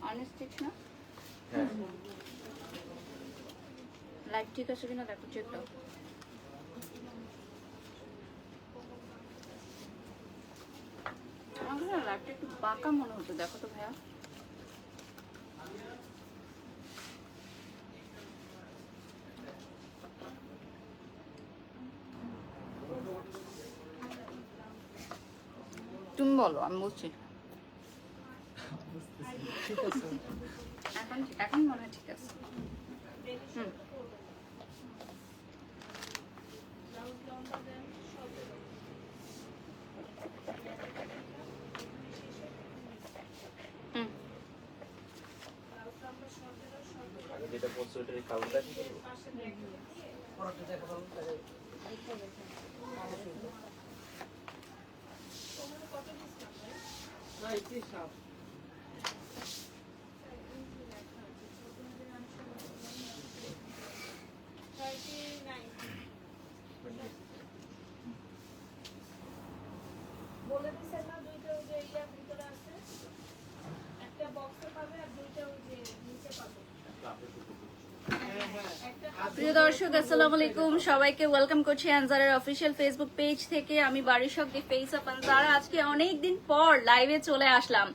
অনেস্টিক না লাইভ ঠিক আছে কিনা দেখো চেক দাও। আমার না লাইভটা একটু বাঁকা মনে হতো, দেখো তো ভাইয়া। তুমি বলো, আমি বলছি। এখন এখন মনে হয় ঠিক আছে। হুম যেটা বলছো ওটার কাউন্টার কি বলে দিছেন না দুইটা ওই যে ইয়ার ভিতরে আছে, একটা বক্সে পাবে আর দুইটা ওই যে নিচে পাবে। প্রিয় দর্শক আসসালামু আলাইকুম, সবাইকে ওয়েলকাম করছি আনজারার অফিসিয়াল ফেসবুক পেজ থেকে। আমি বারিশক দি ফেস অফ আনজারা। আজকে অনেকদিন পর লাইভে চলে আসলাম,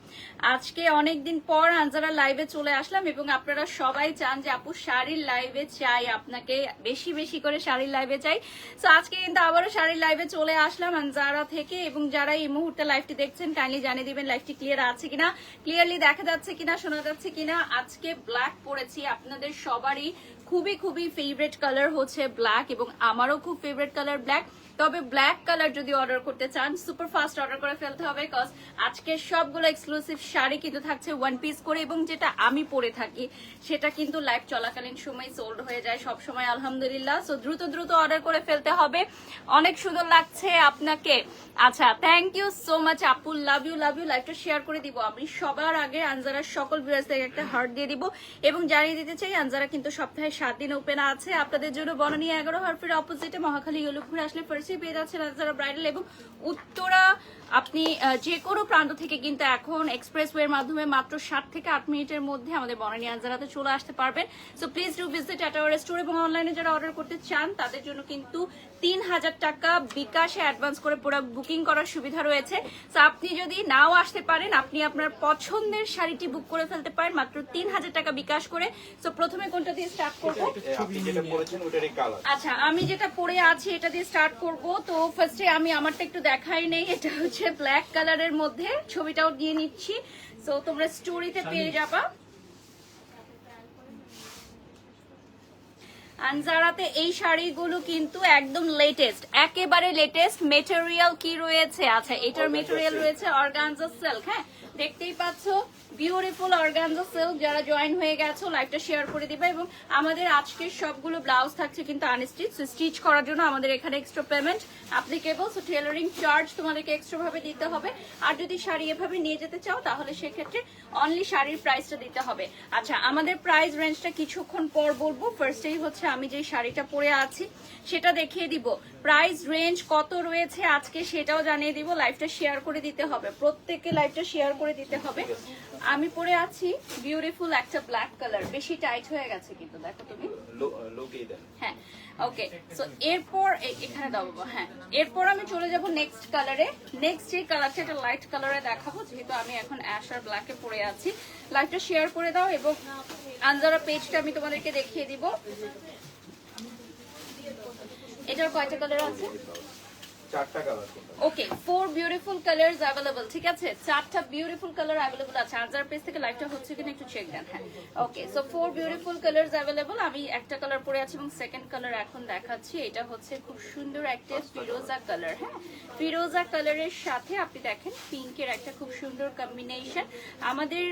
লাইভে চলে আসলাম এবং আপনারা সবাই চান যে আপু শাড়ির লাইভে চাই, আপনাকে বেশি বেশি করে শাড়ির লাইভে চাই। তো আজকে কিন্তু আবারও শাড়ির লাইভে চলে আসলাম আনজারা থেকে। এবং যারা এই মুহূর্তে লাইভটি দেখছেন কাইন্ডলি জানিয়ে দিবেন লাইভটি ক্লিয়ার আছে কিনা, ক্লিয়ারলি দেখা যাচ্ছে কিনা, শোনা যাচ্ছে কিনা। আজকে ব্ল্যাক পরেছি, আপনাদের সবারই খুবই খুবই ফেভারিট কালার হচ্ছে ব্ল্যাক এবং আমারও খুব ফেভারিট কালার ব্ল্যাক। তবে ব্ল্যাক কালার যদি অর্ডার করতে চান সুপার ফাস্ট অর্ডার করে ফেলতে হবে, কজ আজকে সবগুলো এক্সক্লুসিভ শাড়ি কিন্তু থাকছে ওয়ান পিস করে এবং যেটা আমি পরে থাকি সেটা কিন্তু লাইভ চলাকালীন সময় সোল্ড হয়ে যায় সব সময় আলহামদুলিল্লাহ। সো দ্রুত দ্রুত অর্ডার করে ফেলতে হবে। অনেক সুন্দর লাগছে আপনাকে। আচ্ছা, থ্যাংক ইউ সো মাচ আপু, লাভ ইউ লাভ ইউ। লাইভটা শেয়ার করে দিব। আমি সবার আগে আনজারার সকল ভিউয়ার্স থেকে একটা হার্ট দিয়ে দিব এবং জানিয়ে দিতে চাই আনজারা কিন্তু সপ্তাহে 7 দিন ওপেন আছে আপনাদের জন্য। বনানী 11 হারফের অপোজিটে মহাখালী ইউলুপ ঘুরে আসলে ফার্স্টে পেয়ে যাচ্ছেন আনজারা ব্রাইডাল এবং উত্তরা। আপনি যে কোনো প্রান্ত থেকে কিন্তু এখন এক্সপ্রেসওয়ের মাধ্যমে মাত্র 7 থেকে 8 মিনিটের মধ্যে আমাদের বনানী আনজারাতে চলে আসতে পারবেন। So please do visit at hour store এবং অনলাইনে যারা অর্ডার করতে চান তাদের জন্য কিন্তু 3000 টাকা বিকাশে অ্যাডভান্স করে প্রোডাক্ট বুকিং করার সুবিধা রয়েছে। সো আপনি যদি নাও আসতে পারেন, আপনি আপনার পছন্দের শাড়িটি বুক করে ফেলতে পারেন মাত্র 3000 টাকা বিকাশ করে। সো প্রথমে কোনটা দিয়ে স্টার্ট করব? আচ্ছা, আমি যেটা পরে আছি এটা দিয়ে স্টার্ট করব। তো ফার্স্টে আমি আমারটা একটু দেখাই নেই। এটা হচ্ছে ব্ল্যাক কালারের মধ্যে, ছবিটাও দিয়ে নিচ্ছি। সো তোমরা স্টোরিতে পেয়ে যাবা। আনজারাতে এই শাড়িগুলো কিন্তু একদম লেটেস্ট, একেবারে লেটেস্ট। মেটেরিয়াল কি রয়েছে? আচ্ছা, এটার মেটেরিয়াল রয়েছে অর্গানজা সিল্ক। হ্যাঁ, দেখতেই পাচ্ছ বিউটিফুল অর্গানজা সিল্ক। যারা জয়েন হয়ে গেছো লাইভটা শেয়ার করে দিবা। এবং আমাদের আজকের সবগুলো ব্লাউজ থাকছে কিন্তু আনস্টিচ। স্টিচ করার জন্য আমাদের এখানে extra payment applicable. So tailoring charge তোমাদেরকে এক্সট্রা ভাবে দিতে হবে। আর যদি শাড়ি এভাবে নিয়ে যেতে চাও তাহলে সেক্ষেত্রে অনলি শাড়ির প্রাইসটা দিতে হবে। আচ্ছা, আমাদের প্রাইস রেঞ্জটা কিছুক্ষণ পর বলবো। ফার্স্টেই হচ্ছে আমি যে শাড়িটা পরে আছি সেটা দেখিয়ে দিব। প্রাইস রেঞ্জ কত রয়েছে আজকে সেটাও জানিয়ে দিব। লাইভটা শেয়ার করে দিতে হবে, প্রত্যেককে লাইভটা শেয়ার করে দিতে হবে। আমি পরে আছি বিউটিফুল একটা ব্ল্যাক কালার, বেশি টাইট হয়ে গেছে কিন্তু দেখো তুমি। হ্যাঁ, ওকে। সো এরপর এখানে দাও বাবা। হ্যাঁ, এরপর আমি চলে যাব নেক্সট কালারে। নেক্সট যে কালারটা এটা লাইট কালারে দেখাবো, যেহেতু আমি এখন অ্যাশ আর ব্ল্যাকে পরে আছি। লাইভটা শেয়ার করে দাও এবং আনজারা পেজটা আমি তোমাদেরকে দেখিয়ে দিব। এটার কয়টা কালার আছে? 4টা কালার। ওকে, 4 বিউটিফুল কালারস अवेलेबल। ঠিক আছে, 4টা বিউটিফুল কালার अवेलेबल আছে। আনজার পেজ থেকে লাইভটা হচ্ছে কিনা একটু চেক দেন। হ্যাঁ, okay. So 4 beautiful colours available. আমি একটা কালার পরে আছি এবং সেকেন্ড কালার এখন দেখাচ্ছি। এটা হচ্ছে খুব সুন্দর একটা ফিরোজা কালার। হ্যাঁ, ফিরোজা কালারের সাথে আপনি দেখেন পিঙ্কের একটা খুব সুন্দর কম্বিনেশন। আমাদের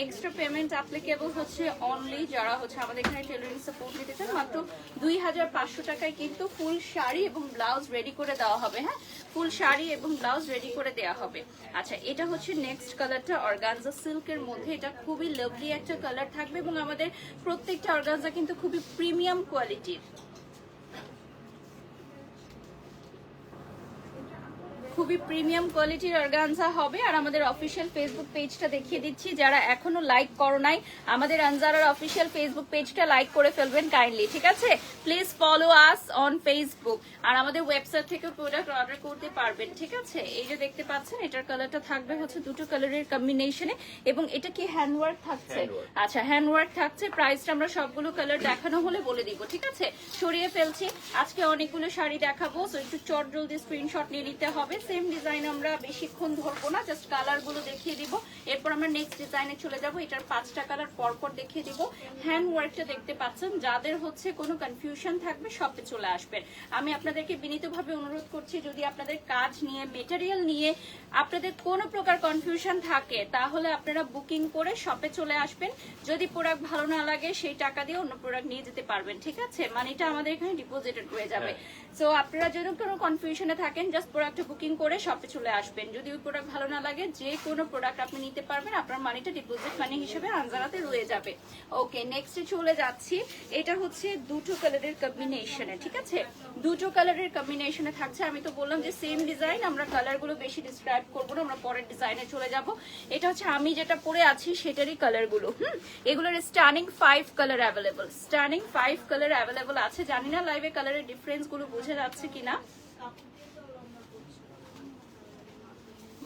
এক্সট্রা পেমেন্ট অ্যাপ্লিকেবল হচ্ছে অনলি যারা হচ্ছে আমাদের এখানে টেলারিং সাপোর্ট দিতে চান। মাত্র 2500 টাকায় কিন্তু ফুল শাড়ি এবং ব্লাউজ রেডি করে দেওয়া হবে। হ্যাঁ, ফুল শাড়ি এবং ব্লাউজ রেডি করে দেওয়া হবে। আচ্ছা, এটা হচ্ছে নেক্সট কালারটা অর্গানজা সিল্কের মধ্যে। এটা খুবই লাভলি একটা কালার থাকবে এবং আমাদের প্রত্যেকটা অর্গানজা কিন্তু খুবই প্রিমিয়াম কোয়ালিটির। খুবই প্রিমিয়াম কোয়ালিটির অর্গানজা হবে। আর আমাদের অফিসিয়াল ফেসবুক পেজটা দেখিয়ে দিচ্ছি, যারা এখনো লাইক করো নাই আমাদের আনজারার অফিসিয়াল ফেসবুক পেজটা লাইক করে ফেলবেন কাইন্ডলি, ঠিক আছে? Please follow us on Facebook. আর আমাদের ওয়েবসাইট থেকে প্রোডাক্ট অর্ডার করতে পারবেন, ঠিক আছে? এই যে দেখতে পাচ্ছেন এটার কালারটা থাকবে হচ্ছে দুটো কালারের কম্বিনেশনে, এবং এটা কি হ্যান্ডওয়ার্ক থাকছে? আচ্ছা, হ্যান্ডওয়ার্ক থাকছে। প্রাইসটা আমরা সবগুলো কালার দেখানো হলে বলে দিব, ঠিক আছে? সরিয়ে ফেলছি, আজকে অনেকগুলো শাড়ি দেখাবো, তো একটু চট জলদি স্ক্রিনশট নিয়ে নিতে হবে। সেম ডিজাইন আমরা বেশিক্ষণ ধরবো না, জাস্ট কালারগুলো দেখিয়ে দিব, এরপর আমরা নেক্সট ডিজাইনে চলে যাব। এটার 5টা কালার পরপর দেখিয়ে দিব। হ্যান্ড ওয়ার্কটা দেখতে পাচ্ছেন, যাদের হচ্ছে কোনো কনফিউশন থাকবে শপে চলে আসবেন। আমি আপনাদেরকে বিনীতভাবে অনুরোধ করছি, যদি আপনাদের কাজ নিয়ে, মেটেরিয়াল নিয়ে আপনাদের কোনো প্রকার কনফিউশন থাকে, তাহলে আপনারা বুকিং করে শপে চলে আসবেন। যদি প্রোডাক্ট ভালো না লাগে সেই টাকা দিয়ে অন্য প্রোডাক্ট নিয়ে যেতে পারবেন, ঠিক আছে? মানিটা আমাদের এখানে ডিপোজিটেড হয়ে যাবে। সো আপনারা যদি কোনো কনফিউশনে থাকেন, জাস্ট প্রোডাক্টটা বুকিং করে শপে চলে আসবেন। যদি ওই প্রোডাক্ট ভালো না লাগে, যে কোনো প্রোডাক্ট আপনি নিতে পারবেন, আপনার মানিটা ডিপোজিট মানি হিসেবে আনজারাতে রয়ে যাবে। ওকে, নেক্সটে চলে যাচ্ছি। এটা হচ্ছে দুটো কালারের কম্বিনেশনে, ঠিক আছে? দুটো কালারের কম্বিনেশনে থাকছে। আমি তো বললাম যে সেম ডিজাইন, আমরা কালারগুলো বেশি ডিসক্রাইব করবো না, আমরা পরের ডিজাইনে চলে যাব। এটা হচ্ছে আমি যেটা পরে আছি সেটারই কালারগুলো। এগুলোর stunning 5 colour available, stunning 5 colour available আছে। জানি না লাইভে কালারের ডিফারেন্স গুলো বোঝা যাচ্ছে কিনা,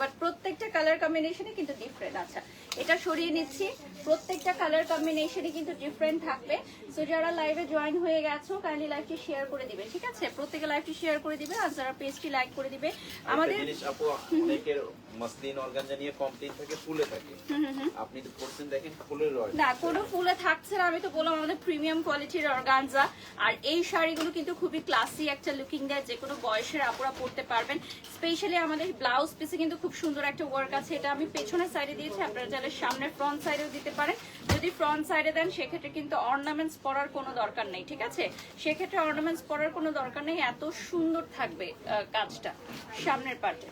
বাট প্রত্যেকটা কালার কম্বিনেশনে কিন্তু ডিফারেন্ট। আচ্ছা, এটা সরিয়ে নিচ্ছি। প্রত্যেকটা কালার কম্বিনেশনে কিন্তু ডিফারেন্ট থাকবে। সো যারা লাইভে জয়েন হয়ে গেছো, কাইন্ডলি লাইভটি শেয়ার করে দিবে, ঠিক আছে? প্রত্যেকে লাইভটি শেয়ার করে দিবে, আর যারা পেজটি লাইক করে দিবে। আমাদের জিনিস আপু, অনেকের মসলিন অর্গানজা নিয়ে কমপ্লেইন থাকে, ফুলে থাকে। আপনি তো পড়ছেন, দেখেন ফুলের রয় না, কোনো ফুলে থাকছে না। আমি তো বললাম আমাদের প্রিমিয়াম কোয়ালিটির অর্গানজা। আর এই শাড়িগুলো কিন্তু খুবই ক্লাসি একটা লুকিং দেয়, যে কোনো বয়সের আপুরা পরতে পারবেন। স্পেশালি আমাদের ব্লাউজ পিসে কিন্তু খুব সুন্দর একটা ওয়ার্ক আছে। এটা আমি পেছনের সাইডে দিয়েছি, আপনারা চাইলে সামনের ফ্রন্ট সাইডেও দিতে পারেন। যদি ফ্রন্ট সাইডে দেন সেক্ষেত্রে কিন্তু অর্নামেন্টস পরার কোনো দরকার নেই, ঠিক আছে? সেক্ষেত্রে অর্নামেন্টস পরার কোনো দরকার নেই, এত সুন্দর থাকবে কাজটা সামনের পার্টে।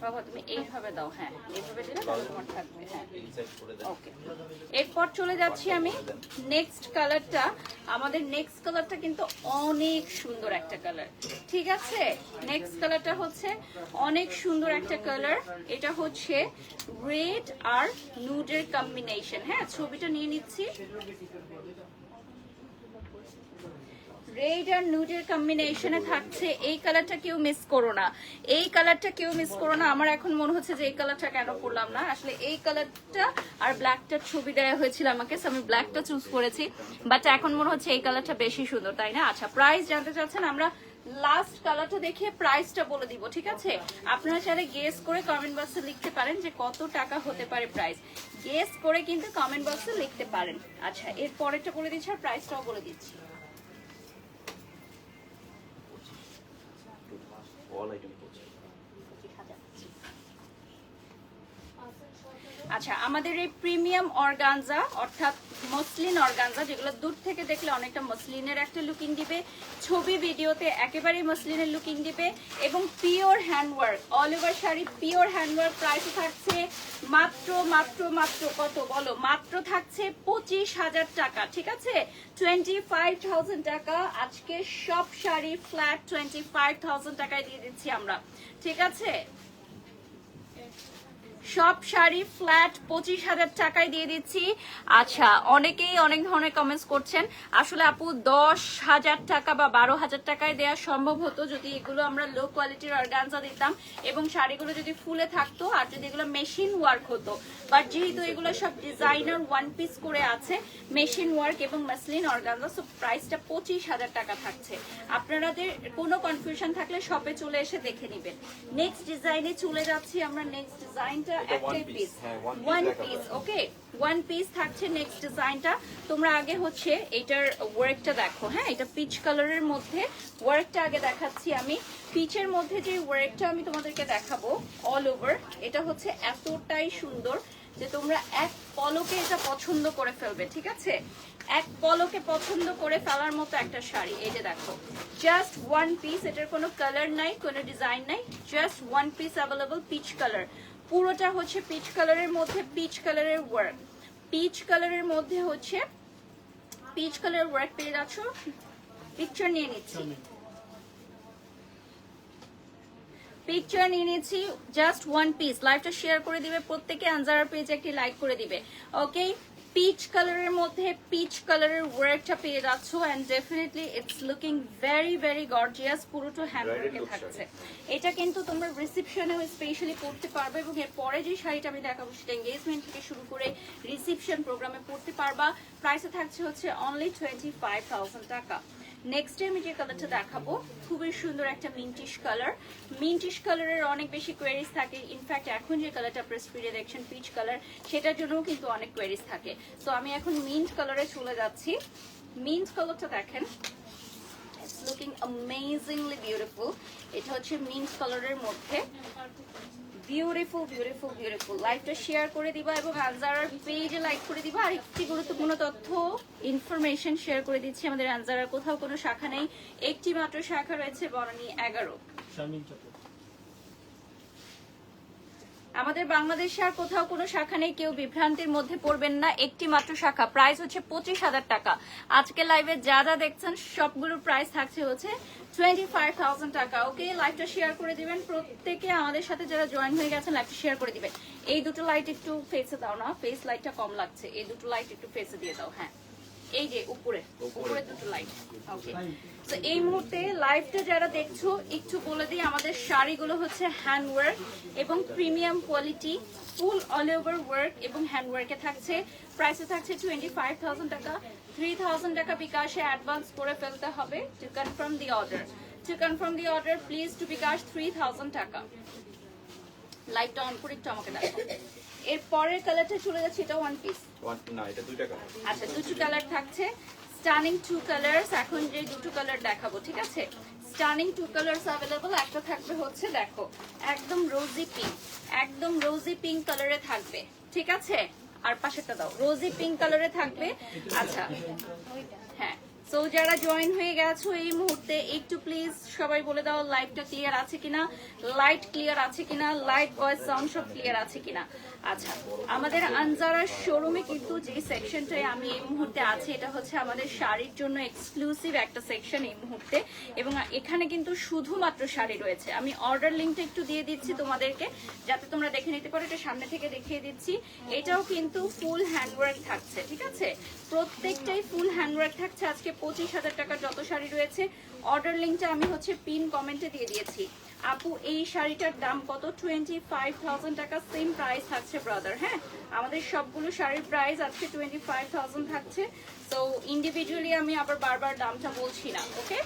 বাবা তুমি এইভাবে দাও, হ্যাঁ এইভাবে দিলে তাহলে তোমার থাকবে। হ্যাঁ, ওকে। এরপর চলে যাচ্ছি আমি নেক্সট কালারটা। আমাদের নেক্সট কালারটা কিন্তু অনেক সুন্দর একটা কালার, ঠিক আছে? নেক্সট কালারটা হচ্ছে অনেক সুন্দর একটা কালার। এটা হচ্ছে রেড আর নুডের কম্বিনেশন। হ্যাঁ, ছবিটা নিয়ে নিচ্ছি। রেড আর নুডের কম্বিনেশনে থাকছে। এই কালারটা কেউ মিস করো না, এই কালারটা কেউ মিস করো না। আমার এখন মনে হচ্ছে যে এই কালারটা কেন পরলাম না। আসলে এই কালারটা আর ব্ল্যাকটার ছবি দেওয়া হয়েছিল আমাকে, আমি ব্ল্যাকটা চুজ করেছি, বাট এখন মনে হচ্ছে এই কালারটা বেশি সুন্দর, তাই না? আচ্ছা, প্রাইস জানতে চাচ্ছেন, আমরা লাস্ট কালারটা দেখিয়ে প্রাইসটা বলে দিব, ঠিক আছে? আপনারা চাইলে গেস করে কমেন্ট বক্সে লিখতে পারেন যে কত টাকা হতে পারে প্রাইস। গেস করে কিন্তু কমেন্ট বক্সে লিখতে পারেন। আচ্ছা, এর পরেরটা বলে দিচ্ছি আর প্রাইসটাও বলে দিচ্ছি। আচ্ছা, আমাদের এই প্রিমিয়াম অর্গানজা অর্থাৎ মসলিন অর্গানজা, যেগুলো দূর থেকে দেখলে অনেকটা মসলিনের একটা লুকিং দিবে, ছবি ভিডিওতে একেবারেই মসলিনের লুকিং দিবে, এবং pure handwork, all over sari pure handwork. Price থাকছে মাত্র মাত্র মাত্র কত বলো? মাত্র থাকছে 25,000 টাকা, ঠিক আছে? 25,000 টাকা। আজকে সব শাড়ি ফ্ল্যাট 25,000 টাকায় দিয়ে দিচ্ছি আমরা, ঠিক আছে? সব শাড়ি ফ্ল্যাট 25,000 টাকায় দিয়ে দিচ্ছি। আচ্ছা, অনেকেই অনেক ধরনের কমেন্টস করছেন। আসলে আপু 10,000 টাকা বা 12,000 টাকায় দেওয়া সম্ভব হতো যদি এগুলো আমরা লো কোয়ালিটির অর্গানজা দিতাম, এবং শাড়িগুলো যদি ফুলে থাকতো, আর যদি এগুলো মেশিন ওয়ার্ক হতো। বাট যেহেতু এগুলো সব ডিজাইনার ওয়ান পিস করে আছে, মেশিন ওয়ার্ক এবং মসলিন অর্গানজা, সো প্রাইসটা 25,000 টাকা থাকছে। আপনাদের কোনো কনফিউশন থাকলে শপে চলে এসে দেখে নেবেন। নেক্সট ডিজাইনে চলে যাচ্ছি আমরা। নেক্সট ডিজাইনটা একটাই পিস, ওয়ান পিস। ওকে, ওয়ান পিস থাকছে নেক্সট ডিজাইনটা। তোমরা আগে হচ্ছে এটার ওয়ার্কটা দেখো। হ্যাঁ, এটা পিচ কালারের মধ্যে ওয়ার্কটা আগে দেখাচ্ছি আমি। পিচের মধ্যে যে ওয়ার্কটা আমি তোমাদেরকে দেখাবো অল ওভার, এটা হচ্ছে এতটাই সুন্দর যে তোমরা এক পলকে এটা পছন্দ করে ফেলবে, ঠিক আছে? এক পলকে পছন্দ করে ফেলার মতো একটা শাড়ি। এই যে দেখো, জাস্ট ওয়ান পিস, এটার কোনো কালার নাই, কোনো ডিজাইন নাই, just one piece available, peach colour. পুরোটা হচ্ছে পিচ কালারের মধ্যে পিচ কালারের ওয়ার্ক, পিচ কালারের মধ্যে হচ্ছে পিচ কালারের ওয়ার্ক পেয়ে যাচ্ছ। পিকচার নিয়ে নিচ্ছি। পিকচার নিয়ে নিয়েছি জাস্ট ওয়ান পিস। লাইভটা শেয়ার করে দিবে প্রত্যেকে, আনজারার পেজে একটি লাইক করে দিবে। ওকে, পিচ কালারের মধ্যে পিচ কালারের ওয়ার্কটা পেয়ে যাচ্ছ and definitely it's looking very very gorgeous. পুরোটা হ্যান্ড ওয়ার্কে থাকছে। এটা কিন্তু তোমরা রিসেপশনেও স্পেশালি পড়তে পারবে এবং এর পরে যে শাড়িটা আমি দেখাবো সেটা এঙ্গেজমেন্ট থেকে শুরু করে রিসেপশন প্রোগ্রামে পড়তে পারবা। প্রাইসে থাকছে হচ্ছে অনলি 25,000 টাকা। নেক্সট আমি যে কালারটা দেখাবো খুবই সুন্দর একটা মিন্টিশ কালার। মিন্টিশ কালারের অনেক বেশি কোয়েরিজ থাকে। ইনফ্যাক্ট এখন যে কালারটা প্রেস ফিরে দেখছেন পিচ কালার, সেটার জন্যও কিন্তু অনেক কোয়েরিজ থাকে। তো আমি এখন মিন্ট কালারে চলে যাচ্ছি। মিন্ট কালারটা দেখেন, ইটস লুকিং অ্যামেজিংলি বিউটিফুল। এটা হচ্ছে মিন্ট কালারের মধ্যে বিউটিফুল বিউটিফুল বিউটিফুল। লাইভটা শেয়ার করে দিবা এবং আনজারার পেজে লাইক করে দিবা। আর একটি গুরুত্বপূর্ণ তথ্য ইনফরমেশন শেয়ার করে দিচ্ছি, আমাদের আনজারার কোথাও কোনো শাখা নেই, একটি মাত্র শাখা রয়েছে, বনানী 11। আমাদের বাংলাদেশে আর কোথাও কোনো শাখা নেই, কেউ বিভ্রান্তির মধ্যে পড়বেন না, একটি মাত্র শাখা। প্রাইস হচ্ছে 25,000 টাকা। আজকে লাইভে যা যা দেখছেন সবগুলোর প্রাইস থাকছে হচ্ছে 25,000 টাকা। ওকে, লাইভটা শেয়ার করে দিবেন প্রত্যেকে, আমাদের সাথে যারা জয়েন হয়ে গেছেন লাইভটা শেয়ার করে দিবেন। এই দুটো লাইট একটু ফেসে দাও না, ফেস লাইটটা কম লাগছে, এই দুটো লাইট একটু ফেসে দিয়ে দাও। হ্যাঁ, এই যে উপরে দুটো লাইট। ওকে, তো এই মুহূর্তে লাইভটা যারা দেখছো একটু বলে দিই, আমাদের শাড়িগুলো হচ্ছে হ্যান্ড ওয়ার্ক এবং প্রিমিয়াম কোয়ালিটি, ফুল অল ওভার ওয়ার্ক এবং হ্যান্ড ওয়ার্কে থাকছে। প্রাইসে থাকছে 25,000 টাকা। 3,000 টাকা বিকাশে অ্যাডভান্স করে ফেলতে হবে to confirm the order. To confirm the order please to bKash 3,000 টাকা। লাইটটা অন করে একটু আমাকে দেখো। এর পরের কালারটা চলে যাচ্ছে, এটা ওয়ান পিস না, এটা দুইটা কালার। আচ্ছা, দুটো কালার থাকছে, স্টানিং টু কালার্স। এখন যে দুটো কালার দেখাবো, ঠিক আছে, স্টানিং টু কালার্স अवेलेबल। একটা থাকবে হচ্ছে দেখো একদম রোজি পিঙ্ক, একদম রোজি পিঙ্ক কালারে থাকবে, ঠিক আছে। আর পাশেরটা দাও, রোজি পিঙ্ক কালারে থাকবে। আচ্ছা, হ্যাঁ, সো যারা জয়েন হয়ে গেছো এই মুহূর্তে একটু প্লিজ সবাই বলে দাও লাইটটা ক্লিয়ার আছে কিনা, লাইট ক্লিয়ার আছে কিনা, লাইট ভয়েস সাউন্ড সব ক্লিয়ার আছে কিনা। আচ্ছা, আমাদের আনজারার শোরুমে কিন্তু যে সেকশনটায় আমি এই মুহূর্তে আছি এটা হচ্ছে আমাদের শাড়ির জন্য এক্সক্লুসিভ একটা সেকশন এই মুহূর্তে, এবং এখানে কিন্তু শুধুমাত্র শাড়ি রয়েছে। আমি অর্ডার লিঙ্কটা একটু দিয়ে দিচ্ছি তোমাদেরকে যাতে তোমরা দেখে নিতে পারো। এটা সামনে থেকে দেখিয়ে দিচ্ছি। এটাও কিন্তু ফুল হ্যান্ডওয়ার্ক থাকছে, ঠিক আছে, প্রত্যেকটাই ফুল হ্যান্ডওয়ার্ক থাকছে। আজকে 25,000 টাকার যত শাড়ি রয়েছে, অর্ডার লিঙ্কটা আমি হচ্ছে পিন কমেন্টে দিয়ে দিয়েছি। আপু এই শাড়িটার দাম কত? 25,000 টাকা। সেম প্রাইস থাকছে ব্রাদার। হ্যাঁ, আমাদের সবগুলো শাড়ির প্রাইস আজকে 25,000 থাকছে। তো ইন্ডিভিজুয়ালি আমি আবার বারবার দামটা বলছি না। ওকে,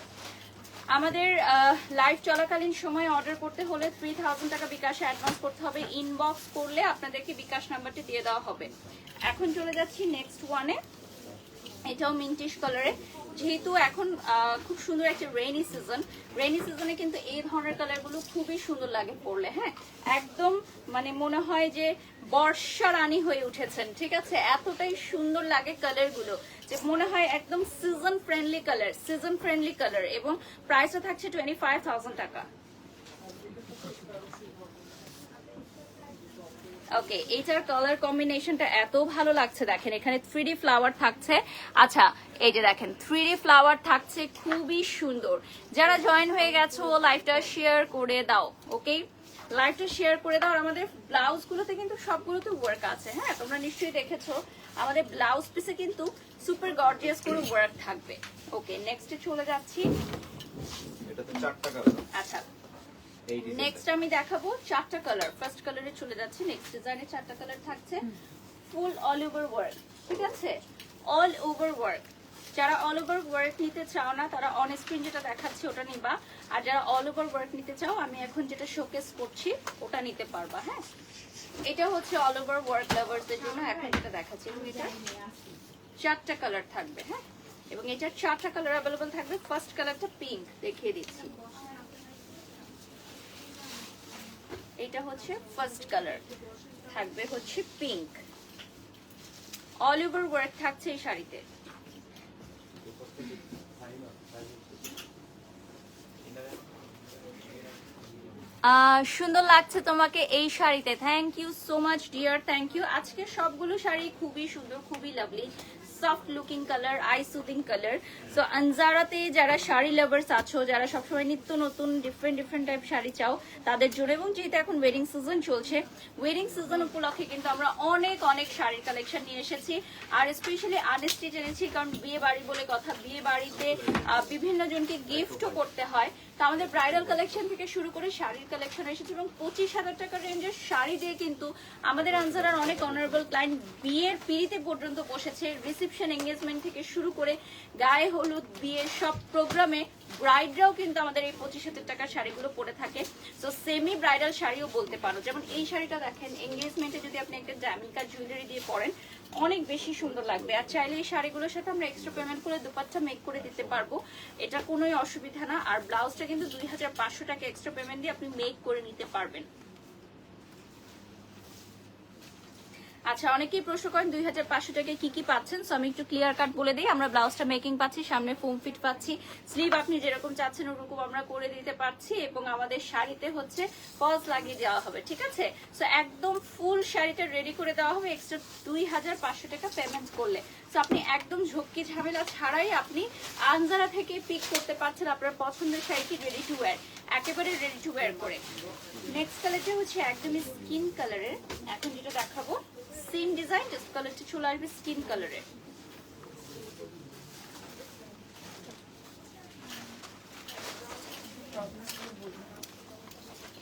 আমাদের লাইভ চলাকালীন সময় অর্ডার করতে হলে 3,000 টাকা বিকাশে অ্যাডভান্স করতে হবে। ইনবক্স করলে আপনাদেরকে বিকাশ নাম্বারটি দিয়ে দেওয়া হবে। এখন চলে যাচ্ছি নেক্সট ওয়ানে। এটাও মিন্টিশ কালারে। যেহেতু এখন খুব সুন্দর একটা রেইনি সিজন, রেইনি সিজনে কিন্তু এই ধরনের কালারগুলো খুবই সুন্দর লাগে পরলে। হ্যাঁ, একদম মানে মনে হয় যে বর্ষা রানী হয়ে উঠেছেন, ঠিক আছে, এতটাই সুন্দর লাগে কালারগুলো যে মনে হয় একদম season friendly colour, season friendly colour. এবং প্রাইসও থাকছে 25,000 টাকা। ওকে, এইটার কালার কম্বিনেশনটা এত ভালো লাগছে, দেখেন এখানে 3D ফ্লাওয়ার থাকছে। আচ্ছা, এই যে দেখেন 3D ফ্লাওয়ার থাকছে, খুবই সুন্দর। যারা জয়েন হয়ে গেছো লাইভটা শেয়ার করে দাও। ওকে, লাইভটা শেয়ার করে দাও। আর আমাদের ব্লাউজ গুলোতে কিন্তু সবগুলোতে ওয়ার্ক আছে। হ্যাঁ, তোমরা নিশ্চয়ই দেখেছো আমাদের ব্লাউজ পিসে কিন্তু সুপার গর্জিয়াস করে ওয়ার্ক থাকবে। ওকে, নেক্সটে চলে যাচ্ছি। এটা তো চারটা কালার। আচ্ছা, নেক্সট আমি দেখাবো চারটা কালার। ফার্স্ট কালারে চলে যাচ্ছি। নেক্সট ডিজাইনে চারটা কালার থাকছে, ফুল অল ওভার ওয়ার্ক, ঠিক আছে, অল ওভার ওয়ার্ক। যারা অল ওভার ওয়ার্ক নিতে চাও না তারা অন স্ক্রিন যেটা দেখাচ্ছি ওটা নিবা, আর যারা অল ওভার ওয়ার্ক নিতে চাও আমি এখন যেটা শোকেস করছি ওটা নিতে পারবা। হ্যাঁ, এটা হচ্ছে অল ওভার ওয়ার্ক লাভার্সদের জন্য এখন যেটা দেখাচ্ছি। এবং এটা চারটা কালার থাকবে। হ্যাঁ, এবং এটার চারটা কালার অ্যাভেলেবল থাকবে। ফার্স্ট কালারটা পিঙ্ক, দেখিয়ে দিচ্ছি। এটা হচ্ছে ফার্স্ট কালার, থাকবে হচ্ছে পিঙ্ক। অল ওভার ওয়ার্ক থাকছে এই শাড়িতে। সুন্দর লাগছে তোমাকে এই শাড়িতে। Thank you so much dear, thank you. আজকে সবগুলো শাড়ি খুবই সুন্দর, খুবই lovely. Soft looking colour, eye soothing colour. So আনজারাতে যারা শাড়ি লাভার্স আছো, যারা সবসময় নিত্য নতুন ডিফারেন্ট টাইপ শাড়ি চাও তাদের জন্য, এবং যেহেতু এখন ওয়েডিং সিজন চলছে, ওয়েডিং সিজন উপলক্ষে কিন্তু আমরা অনেক শাড়ির কালেকশন নিয়ে এসেছি। আর স্পেশালি আনস্টিচ এনেছি, কারণ বিয়ে বাড়ি বলে কথা, বিয়ে বাড়িতে বিভিন্ন জনকে গিফটও করতে হয়। তো আমাদের ব্রাইডাল কালেকশন থেকে শুরু করে শাড়ির কালেকশন এসেছে, এবং 25,000 টাকার রেঞ্জের শাড়ি দিয়ে কিন্তু আমাদের আনজারার অনেক অনারেবল ক্লায়েন্ট বিয়ের পিড়িতে পর্যন্ত বসেছে। রিসেপশন, এঙ্গেজমেন্ট থেকে শুরু করে গায়ে হলুদ, বিয়ের সব প্রোগ্রামে ব্রাইডরাও কিন্তু আমাদের এই 25,000 টাকার শাড়িগুলো পরে থাকে। তো সেমি ব্রাইডাল শাড়িও বলতে পারো। যেমন এই শাড়িটা দেখেন, এঙ্গেজমেন্টে যদি আপনি একটা ডায়মন্ড কাট জুয়েলারি দিয়ে পরেন অনেক বেশি সুন্দর লাগবে। আর চাইলে এই শাড়িগুলোর সাথে আমরা এক্সট্রা পেমেন্ট করে দুপাট্টা মেক করে দিতে পারবো, এটা কোনোই অসুবিধা না। আর ব্লাউজটা কিন্তু 2500 টাকা এক্সট্রা পেমেন্ট দিয়ে আপনি মেক করে নিতে পারবেন। আচ্ছা, অনেকেই প্রশ্ন করেন 2500 টাকায় কি পাচ্ছেন। সো আমি একটু ক্লিয়ার কাট বলে দিই। আমরা ব্লাউজটা মেকিং পাচ্ছি, সামনে ফোম ফিট পাচ্ছি, স্লিভ আপনি যেরকম চাচ্ছেন ওরকম আমরা করে দিতে পারছি, এবং আমাদের শাড়িতে হচ্ছে ফলস লাগিয়ে দেওয়া হবে, ঠিক আছে। সো একদম ফুল শাড়িটা রেডি করে দেওয়া হবে এক্সট্রা 2500 টাকা পেমেন্ট করলে। সো আপনি একদম ঝক্কি ঝামেলা ছাড়াই আপনি আনজারা থেকে পিক করতে পারছেন আপনার পছন্দের শাড়িটি রেডি টু ওয়্যার, একেবারে রেডি টু ওয়্যার করে। নেক্সট কালারটা হচ্ছে একদমই স্কিন কালারের। এখন যেটা দেখাবো সেম ডিজাইন, জাস্ট কালারটা চলে আসবে স্কিন কালারে।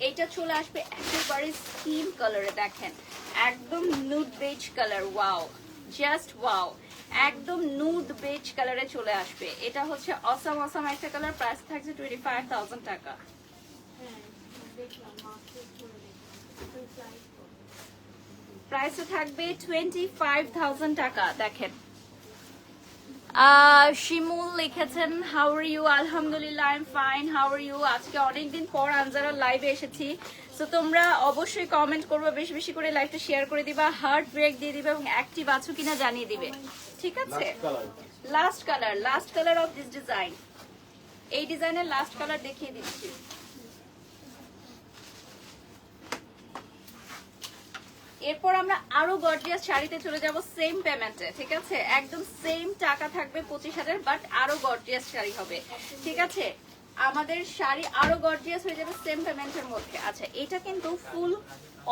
এইটা চলে আসবে একেবারে স্কিন কালারে, দেখেন একদম nude beige colour. Wow, just wow, একদম নুড বেজ কালারে চলে আসবে। এটা হচ্ছে অসাম একটা কালার। প্রাইস থাকছে 25,000 টাকা। প্রাইসে থাকবে 25,000 টাকা। দেখেন শিমুল লিখেছেন, হাউ আর ইউ? আলহামদুলিল্লাহ, I am fine, how are you? আজকে অনেকদিন পর আনজারার লাইভে এসেছি। সো তোমরা অবশ্যই কমেন্ট করবে, বেশি বেশি করে লাইভটা শেয়ার করে দিবা, হার্ট ব্রেক দিয়ে দিবে, এবং অ্যাক্টিভ আছো কিনা জানিয়ে দিবে, ঠিক আছে। Last colour of this design. এই ডিজাইনের লাস্ট কালার দেখিয়ে দিচ্ছি। এরপর আমরা আরো গর্জিয়াস শাড়িতে চলে যাব সেম পেমেন্টে, ঠিক আছে। একদম সেম টাকা থাকবে 25,000, বাট আরো গর্জিয়াস শাড়ি হবে, ঠিক আছে। আমাদের শাড়ি আরো গর্জিয়াস হয়ে যাবে সেম পেমেন্টের মধ্যে। আচ্ছা, এটা কিন্তু ফুল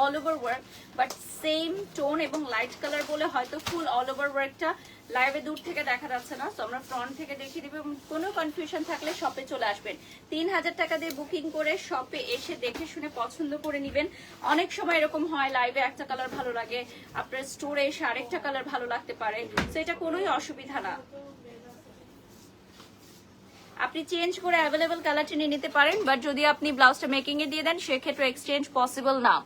all over work, but same tone এবং লাইট কালার বলে হয়তো ফুল অল ওভার ওয়ার্কটা লাইভে দূর থেকে দেখা যাচ্ছে না। তো আমরা ফ্রন্ট থেকে দেখিয়ে দিব, এবং কোনো কনফিউশন থাকলে শপে চলে আসবেন। 3,000 টাকা দিয়ে বুকিং করে শপে এসে দেখে শুনে পছন্দ করে নেবেন। অনেক সময় এরকম হয়, লাইভে একটা কালার ভালো লাগে, আপনার স্টোরে এসে আরেকটা কালার ভালো লাগতে পারে। তো এটা কোনোই অসুবিধা না, আপনি চেঞ্জ করে অ্যাভেলেবল কালারটা নিয়ে নিতে পারেন। বাট যদি আপনি ব্লাউজটা মেকিং এ দিয়ে দেন সেক্ষেত্রে এক্সচেঞ্জ পসিবল না।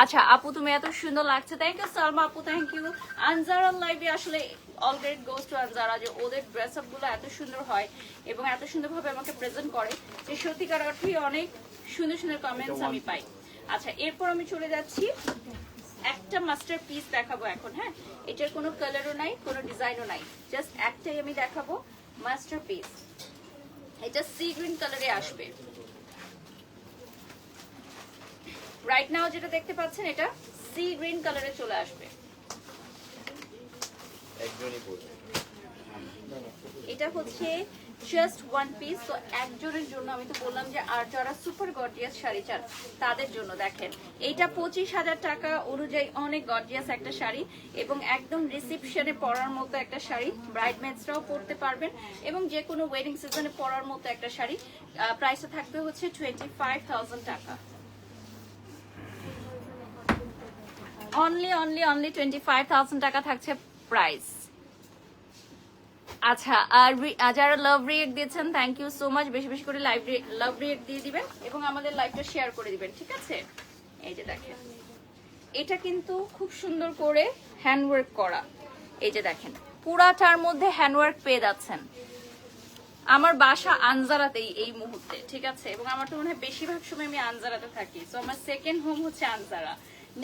আচ্ছা আপু, তুমি এত সুন্দর লাগছে, থ্যাংক ইউ সালমা আপু, থ্যাংক ইউ। আনজারা লাইভে আসলে all grade goes to Anjara, যে ওদের ড্রেস আপ গুলো এত সুন্দর হয় এবং এত সুন্দরভাবে আমাকে প্রেজেন্ট করে, যে সত্যিকার অর্থেই অনেক সুন্দর কমেন্টস আমি পাই। আচ্ছা, এরপর আমি চলে যাচ্ছি একটা মাস্টার পিস দেখাবো এখন। হ্যাঁ, এটার কোনো কালারও নাই, কোনো ডিজাইনও নাই, জাস্ট একটাই আমি দেখাবো মাস্টার পিস। এটা সি গ্রিন কালারে আসবে। রাইট নাও যেটা দেখতে পাচ্ছেন এটা সি গ্রিন কালারে চলে আসবে। এটা হচ্ছে জাস্ট ওয়ান পিস। তো একজনের জন্য, আমি তো বললাম যে আর যারা সুপার গর্জিয়াস শাড়ি চান তাদের জন্য দেখেন, এইটা 25,000 টাকা অনুযায়ী অনেক গর্জিয়াস একটা শাড়ি, এবং একদম রিসেপশনে পরার মতো একটা শাড়ি, ব্রাইডমেডসরাও পরতে পারবেন, এবং যে কোনো ওয়েডিং সিজনে পরার মতো একটা শাড়ি। প্রাইসটা থাকবে হচ্ছে 25,000 টাকা। অনলি 25,000 টাকা থাকছে প্রাইস। আচ্ছা, আর যারা লাভ রিয়েক্ট দিয়েছেন থ্যাংক ইউ সো মাচ, বেশি বেশি করে লাভ রিয়েক্ট দিয়ে দিবেন এবং আমাদের লাইভটা শেয়ার করে দিবেন, ঠিক আছে। এই যে দেখেন, এটা কিন্তু খুব সুন্দর করে হ্যান্ডওয়ার্ক করা। এই যে দেখেন, পুরাটার মধ্যে হ্যান্ডওয়ার্ক পেয়ে যাচ্ছেন। আমার বাসা আনজারাতেই এই মুহূর্তে, ঠিক আছে, এবং আমার তো মনে হয় বেশিরভাগ সময় আমি আনজারাতে থাকি। তো আমার সেকেন্ড হোম হচ্ছে আনজারা।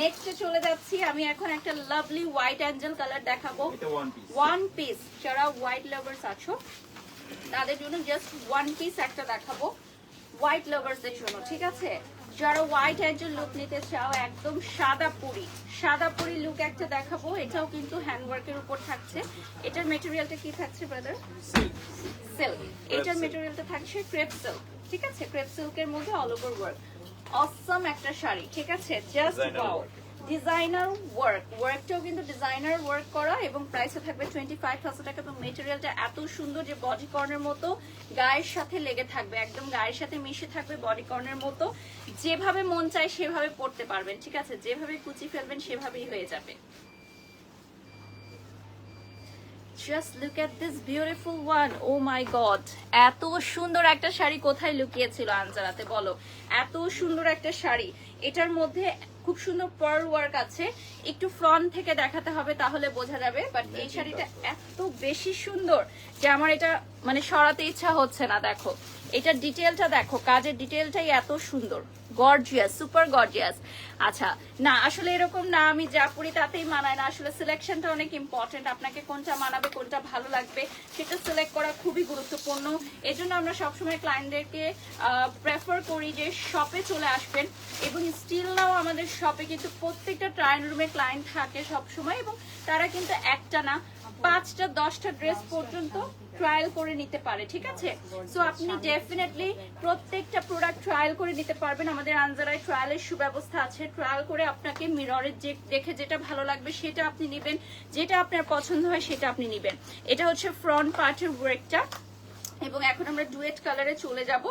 নেক্সটে চলে যাচ্ছি, আমি এখন একটা লাভলি হোয়াইট অ্যাঞ্জেল কালার দেখাবো। ওয়ান পিস, যারা হোয়াইট লাভার্স আছো তাদের জন্য জাস্ট ওয়ান পিস একটা দেখাবো, হোয়াইট লাভার্সদের জন্য, ঠিক আছে। যারা হোয়াইট একজন লুক নিতে চাও, একদম সাদা পুরি লুক একটা দেখাবো। এটাও কিন্তু হ্যান্ডওয়ার্কের উপর থাকছে। এটার মেটেরিয়ালটা কি থাকছে ব্রাদার? সিল্ক। এটার মেটেরিয়ালটা থাকছে ক্রেপ সিল্ক, ঠিক আছে? ক্রেপ সিল্কের মধ্যে অল ওভার ওয়ার্ক। অসম একটা শাড়ি, ঠিক আছে? Just wow. ডিজাইনার ওয়ার্কটাও কিন্তু ডিজাইনার ওয়ার্ক করা এবং প্রাইসে থাকবে 25,000 টাকা। এবং মেটেরিয়ালটা এত সুন্দর যে বডি কর্নের মতো গায়ের সাথে লেগে থাকবে, একদম গায়ের সাথে মিশে থাকবে বডি কর্নের মতো। যেভাবে মন চায় সেভাবে পরতে পারবেন, ঠিক আছে? যেভাবে কুচি ফেলবেন সেভাবেই হয়ে যাবে। Just look at this beautiful one. Oh my god, এত সুন্দর একটা শাড়ি কোথায় লুকিয়েছিল আনজারাতে বলো? এত সুন্দর একটা শাড়ি, এটার মধ্যে খুব সুন্দর পার্ল ওয়ার্ক আছে। একটু ফ্রন্ট থেকে দেখাতে হবে তাহলে বোঝা যাবে, বাট এই শাড়িটা এত বেশি সুন্দর যে আমার এটা মানে সরাতে ইচ্ছা হচ্ছে না। দেখো এটা ডিটেলটা দেখো, কাজের ডিটেলটাই এত সুন্দর, গর্জিয়াস, সুপার গর্জিয়াস। আচ্ছা না আসলে এরকম না আমি যা পরি তাতেই মানায় না, আসলে সিলেকশনটা অনেক ইম্পর্টেন্ট। আপনাকে কোনটা মানাবে, কোনটা ভালো লাগবে সেটা সিলেক্ট করা খুবই গুরুত্বপূর্ণ। এজন্য আমরা সবসময় ক্লায়েন্টদেরকে প্রেফার করি যে শপে চলে আসবেন। এবং স্টিল নাও আমাদের শপে কিন্তু প্রত্যেকটা ট্রায়াল রুমে ক্লায়েন্ট থাকে সবসময়, এবং তারা কিন্তু একটা না 5টা 10টা ড্রেস পর্যন্ত ট্রায়াল করে নিতে পারে, ঠিক আছে? সো আপনি ডেফিনেটলি প্রত্যেকটা প্রোডাক্ট ট্রায়াল করে নিতে পারবেন। আমাদের আনজারায় ট্রায়ালের সুব্যবস্থা আছে। ট্রায়াল করে আপনাকে মিররে দেখে যেটা ভালো লাগবে সেটা আপনি নেবেন, যেটা আপনার পছন্দ হয় সেটা আপনি নেবেন। এটা হচ্ছে ফ্রন্ট পার্টের ওয়ার্কটা। এবং এখন আমরা ডুয়েট কালারে চলে যাব,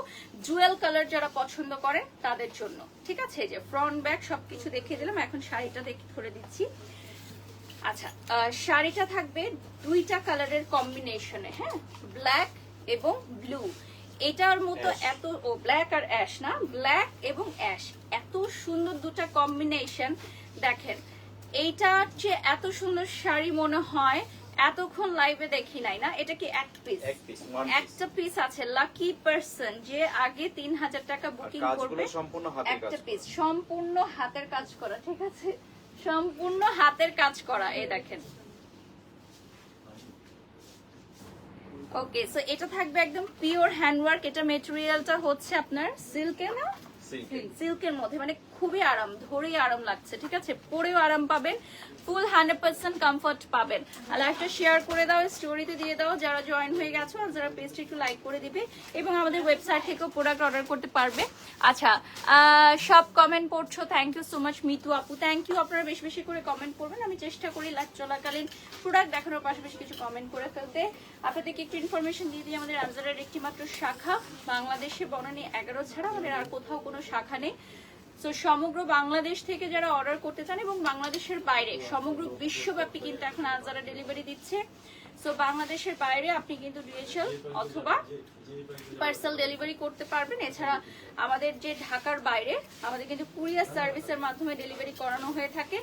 জুয়েল কালার যারা পছন্দ করেন তাদের জন্য, ঠিক আছে? যে ফ্রন্ট ব্যাক সবকিছু দেখিয়ে দিলাম, এখন শাড়িটা দেখে ধরে দিচ্ছি। আচ্ছা শাড়িটা থাকবে 2টা কালারের কম্বিনেশনে, হ্যাঁ, ব্ল্যাক এবং ব্লু। এটার মতো এত ব্ল্যাক আর অ্যাশ না, ব্ল্যাক এবং অ্যাশ, এত সুন্দর দুটা কম্বিনেশন। দেখেন এইটা যে এত সুন্দর শাড়ি মনে হয় এতক্ষণ লাইভে দেখি নাই না। এটা কি এক পিস? একটা পিস আছে। লাকি পারসন যে আগে 3000 টাকা বুকিং করবে, একটা পিস সম্পূর্ণ হাতের কাজ করা, ঠিক আছে? সম্পূর্ণ হাতের কাজ করা। এই দেখেন, ওকে। সো এটা থাকবে একদম পিওর হ্যান্ডওয়ার্ক। এটা মেটেরিয়ালটা হচ্ছে আপনার সিল্কের, না সিল্কের মধ্যে, মানে খুবই আরাম, ধরেই আরাম লাগছে, ঠিক আছে? পরেও আরাম পাবেন, ফুল 100% কমফর্ট পাবেন। আর লাইভটা শেয়ার করে দাও, স্টোরিতে দিয়ে দাও যারা জয়েন হয়ে গেছো, আর যারা পেজটা একটু লাইক করে দিবে, এবং আমাদের ওয়েবসাইট থেকেও প্রোডাক্ট অর্ডার করতে পারবে। আচ্ছা সব কমেন্ট পড়ছো, thank you so much Mitu আপু, থ্যাংক ইউ। আপনারা বেশি বেশি করে কমেন্ট করবেন, আমি চেষ্টা করি লাইভ চলাকালীন প্রোডাক্ট দেখানোর পাশাপাশি কিছু কমেন্ট করে ফেলতে। আপনাদেরকে একটু ইনফরমেশন দিয়ে দিই, আমাদের আনজারার একটি মাত্র শাখা বাংলাদেশে, বনানী 11 ছাড়া আমাদের আর কোথাও কোনো শাখা নেই। সো সমগ্র বাংলাদেশ থেকে যারা অর্ডার করতে চান এবং বাংলাদেশের বাইরে সমগ্র বিশ্বব্যাপী কিন্তু এখন আনজারা ডেলিভারি দিচ্ছে। সো বাংলাদেশের বাইরে আপনি কিন্তু ডিএচএল অথবা পার্সেল ডেলিভারি করতে পারবেন। এছাড়া আমাদের যে ঢাকার বাইরে আমাদের কিন্তু কুরিয়ার সার্ভিসের মাধ্যমে ডেলিভারি করানো হয়ে থাকে।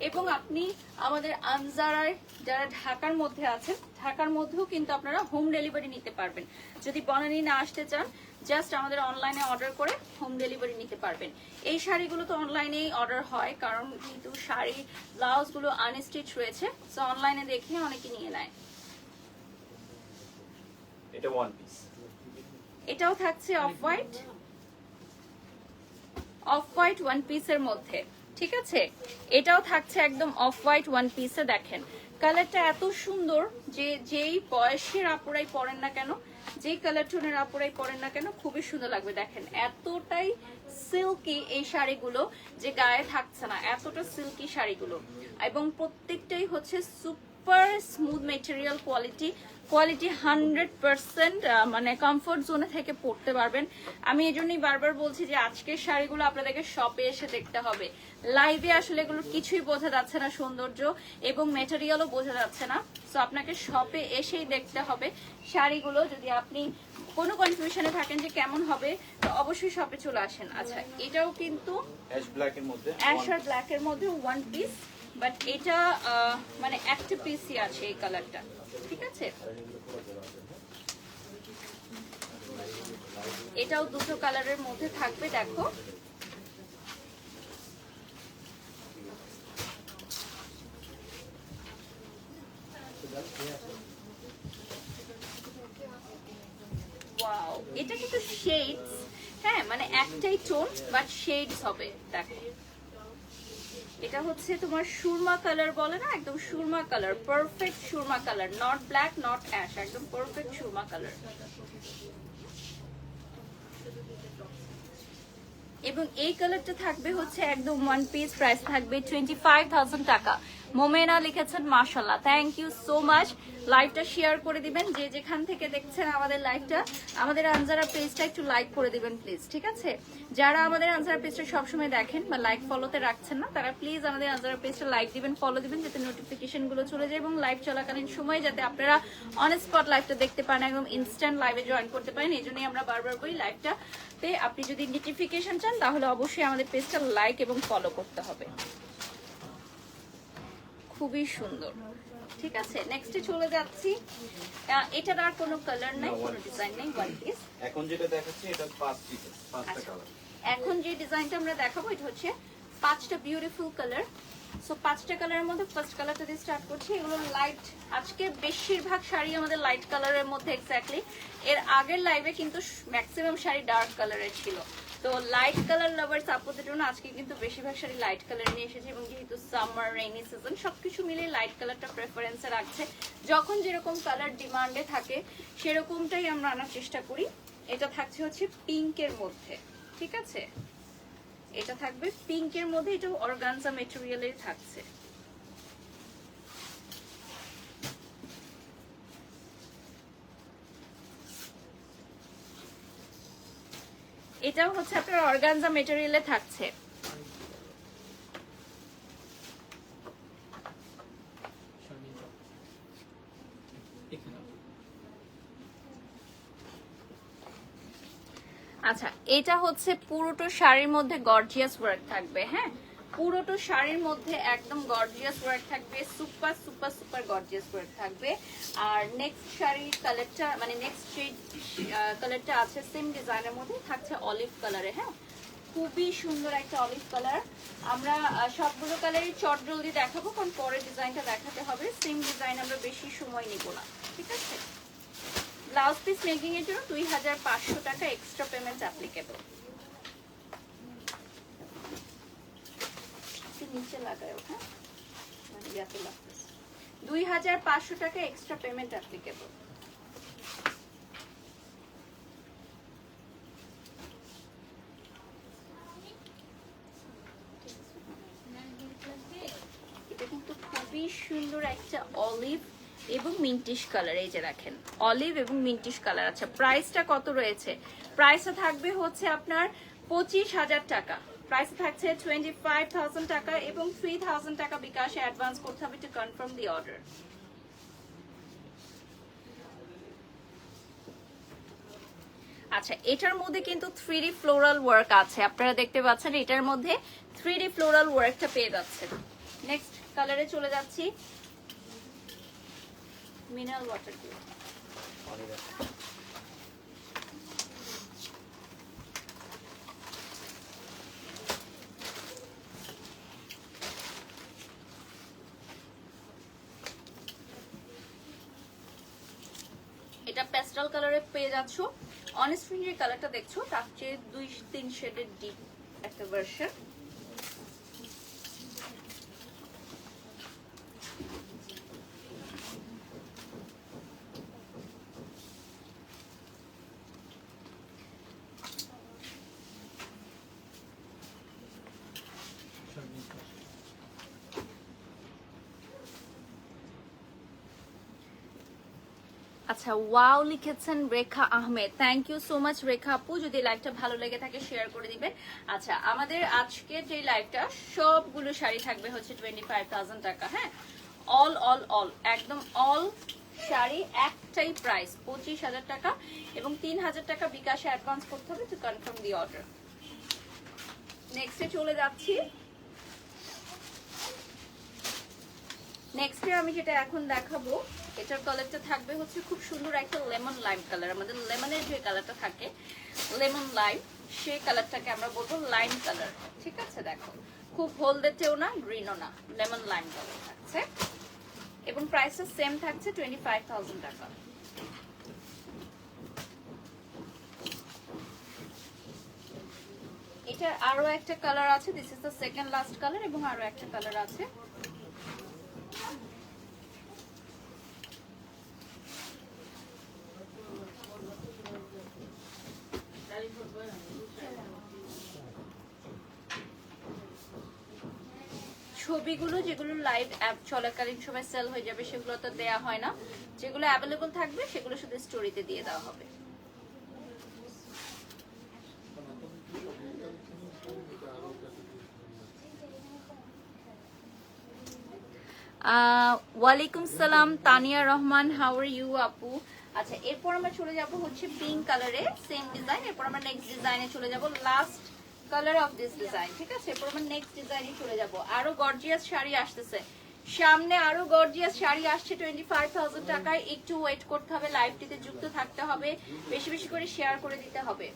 এবং আপনি আমাদের আনজারায় যারা ঢাকার মধ্যে আছেন, ঢাকার মধ্যেও কিন্তু আপনারা হোম ডেলিভারি নিতে পারবেন। যদি বনানী না আসতে চান, জাস্ট আমাদের অনলাইনে অর্ডার করে হোম ডেলিভারি নিতে পারবেন। এই শাড়িগুলো তো অনলাইনেই অর্ডার হয়, কারণ কিন্তু শাড়ি ব্লাউজগুলো আনস্টিচ রয়েছে, সো অনলাইনে দেখে অনেকে নিয়ে নেয়। এটা ওয়ান পিস, এটাও থাকছে অফ হোয়াইট ওয়ান পিসের মধ্যে, ঠিক আছে? এটাও থাকছে একদম অফ হোয়াইট ওয়ান পিসে। দেখেন কালারটা এত সুন্দর যে যেই বয়সের আপুরাই পরেন না কেন, যে কালার টোনের আপুরাই পরেন না কেন, খুবই সুন্দর লাগবে। দেখেন এতটাই সিল্কি এই শাড়িগুলো যে গায়ে থাকছে না, এতটা সিল্কি শাড়িগুলো, এবং প্রত্যেকটাই হচ্ছে সুপার স্মুথ মেটেরিয়াল, কোয়ালিটি 100% মানে কমফোর্ট জোনে থেকে পড়তে পারবেন। আমি এই জন্যই বারবার বলছি যে আজকের শাড়িগুলো আপনাদেরকে শপে এসে দেখতে হবে। লাইভে আসলে এগুলো কিছুই বোঝা যাচ্ছে না, সৌন্দর্য এবং মেটেরিয়ালও বোঝা যাচ্ছে না। সো আপনাকে শপে এসেই দেখতে হবে শাড়িগুলো। যদি আপনি কোনো কনফিউশনে থাকেন যে কেমন হবে, তো অবশ্যই শপে চলে আসেন। আচ্ছা এটাও কিন্তু অ্যাশ ব্ল্যাকের মধ্যে, অ্যাশ আর ব্ল্যাকের মধ্যে ওয়ান পিস, বাট এটা মানে একটা পিসই আছে এই কালারটা, ঠিক আছে? এটাও দুটো কালারের মধ্যে থাকবে। দেখো ওয়াও, এটা কিন্তু শেডস, হ্যাঁ মানে একটাই টোন বাট শেডস হবে। দেখো এটা হচ্ছে তোমার সুরমা কালার বলে না, একদম Surma colour, perfect Surma colour, not black not ash, একদম পারফেক্ট সুরমা কালার। এবং এই কালারটা থাকবে হচ্ছে একদম ওয়ান পিস, প্রাইস থাকবে 25,000 টাকা। মোমেনা লিখেছেন মাশাআল্লাহ, থ্যাংক ইউ সো মাচ। লাইভটা শেয়ার করে দিবেন যে যেখান থেকে দেখছেন আমাদের লাইভটা, আমাদের আনজারা পেজটা একটু লাইক করে দিবেন প্লিজ, ঠিক আছে? যারা আমাদের আনজারা পেজটা সবসময় দেখেন বা লাইক ফলোতে রাখছেন না, তারা প্লিজ আমাদের আনজারা পেজটা লাইক দিবেন, ফলো দিবেন, যাতে নোটিফিকেশন গুলো চলে যায় এবং লাইভ চলাকালীন সময় যাতে আপনারা অন স্পট লাইভটা দেখতে পান, একদম ইনস্ট্যান্ট লাইভে জয়েন করতে পারেন। এই জন্যই আমরা বারবার বলি লাইভটা আপনি যদি নোটিফিকেশন চান তাহলে অবশ্যই আমাদের পেজটা লাইক এবং ফলো করতে হবে। খুবই সুন্দর, ঠিক আছে? নেক্সটে চলে যাচ্ছি। এটার আর কোনো কালার নাই, কোনো ডিজাইন নেই, ওয়ান পিস। এখন যেটা দেখাচ্ছি এটা পাঁচটা কালার। এখন যে ডিজাইনটা আমরা দেখাবো এটা হচ্ছে 5টা বিউটিফুল কালার। সো 5টা কালারের মধ্যে ফার্স্ট কালারটা দিয়ে স্টার্ট করছি। এগুলো লাইট, আজকে বেশিরভাগ শাড়ি আমাদের লাইট কালারের মধ্যে এক্স্যাক্টলি। এর আগের লাইভে কিন্তু ম্যাক্সিমাম শাড়ি ডার্ক কালারের ছিল। তো লাইট কালার লাভার্স আপুদের জন্য আজকে কিন্তু বেশিরভাগ শাড়ি লাইট কালার নিয়ে এসেছে এবং যেহেতু সামার রেইনি সিজন সবকিছু মিলিয়ে লাইট কালারটা প্রেফারেন্সে রাখছে। যখন যেরকম কালার ডিমান্ডে থাকে সেরকমটাই আমরা আনার চেষ্টা করি। এটা থাকছে হচ্ছে পিঙ্কের মধ্যে, ঠিক আছে? এটা থাকবে পিঙ্কের মধ্যে, এটা অর্গানজা ম্যাটেরিয়ালের থাকছে। এটাও হচ্ছে আপনার অর্গানজা ম্যাটেরিয়ালে থাকছে। আচ্ছা, এটা হচ্ছে পুরোটো শাড়ির মধ্যে গর্জিয়াস ওয়ার্ক থাকবে। হ্যাঁ, পুরোটো শাড়ির মধ্যে একদম গর্জিয়াস ওয়ার্ক থাকবে, super super super gorgeous work থাকবে। আর নেক্সট শাড়ির কালারটা মানে নেক্সট যে কালারটা আছে সেম ডিজাইনের মধ্যে থাকছে অলিভ কালারে। হ্যাঁ, খুবই সুন্দর একটা অলিভ কালার। আমরা সবগুলো কালারই চট জলদি দেখাবো কারণ পরের ডিজাইনটা দেখাতে হবে। সেম ডিজাইন আমরা বেশি সময় নিব না, ঠিক আছে? ব্লাউজ পিস মেকিং এর জন্য 2500 টাকা এক্সট্রা পেমেন্ট অ্যাপ্লিকেবল। নিচে লাগায়, হ্যাঁ মানে ইয়াতে লাগতেছে। 2500 টাকা এক্সট্রা পেমেন্ট অ্যাপ্লিকেবল। এটা কিন্তু খুবই সুন্দর একটা অলিভ এবং মিন্টিশ কালার। এই যে দেখেন অলিভ এবং মিন্টিশ কালার। আচ্ছা, প্রাইসটা কত রয়েছে? প্রাইসটা থাকবে হচ্ছে আপনার 25,000 টাকা। প্রাইস থাকছে 25,000 টাকা এবং 3,000 টাকা বিকাশে অ্যাডভান্স করতে হবে টু কনফার্ম দি অর্ডার। আচ্ছা, এটার মধ্যে কিন্তু 3D ফ্লোরাল ওয়ার্ক আছে, আপনারা দেখতে পাচ্ছেন এটার মধ্যে 3D ফ্লোরাল ওয়ার্কটা পেয়ে যাচ্ছেন। নেক্সট কালারে চলে যাচ্ছি, মিনারেল ওয়াটার দিয়ে। এটা প্যাস্টেল কালারে পেয়ে যাচ্ছ। অন স্ক্রিন যে কালারটা দেখছো তার চেয়ে 2-3 শেডের ডিপ একটা ভার্সন। আচ্ছা, ওয়াও লিখেছেন Rekha Ahmed, thank you so much Rekha আপু। যদি লাইভটা ভালো লেগে থাকে শেয়ার করে দিবেন। আচ্ছা, আমাদের আজকে যে লাইভটা সবগুলো শাড়ি থাকবে হচ্ছে 25,000 টাকা। হ্যাঁ, অল অল অল একদম অল শাড়ি একটাই প্রাইস 25,000 টাকা এবং 3,000 টাকা বিকাশে অ্যাডভান্স করতে হবে টু কনফার্ম দি অর্ডার। নেক্সটে চলে যাচ্ছি। নেক্সটে আমি যেটা এখন দেখাবো এটার কালারটা থাকবে হচ্ছে খুব সুন্দর একটা লেমন লাইম কালার। আমাদের লেমনের যে কালারটা থাকে লেমন লাইম, সেই কালারটাকে আমরা বলবো লাইম কালার, ঠিক আছে? দেখো খুব হলদেটেও না গ্রিনও না, লেমন লাইম কালার থাকছে এবং প্রাইসটা সেম থাকছে 25,000 টাকা। এটার আরো একটা কালার আছে, this is the second last colour, এবং আরো একটা কালার আছে। ছবিগুলো যেগুলো লাইভ অ্যাপ চলাকালীন সময় সেল হয়ে যাবে সেগুলো তো দেয়া হয় না, যেগুলো অ্যাভেলেবল থাকবে সেগুলো শুধু স্টোরিতে দিয়ে দেওয়া হবে। ওয়ালাইকুম সালাম Tania Rahman, how are you আপু? আচ্ছা, এরপর আমরা চলে যাব হচ্ছে পিঙ্ক কালারে, সেম ডিজাইন। এরপর আমরা নেক্সট ডিজাইনে চলে যাব, last colour of this design, ঠিক আছে? এরপর আমরা নেক্সট ডিজাইনে চলে যাব। আরো গর্জিয়াস শাড়ি আসতেছে সামনে, আরো গর্জিয়াস শাড়ি আসছে 25,000 টাকায়। একটু ওয়েট করতে হবে, লাইভটিতে যুক্ত থাকতে হবে, বেশি বেশি করে শেয়ার করে দিতে হবে।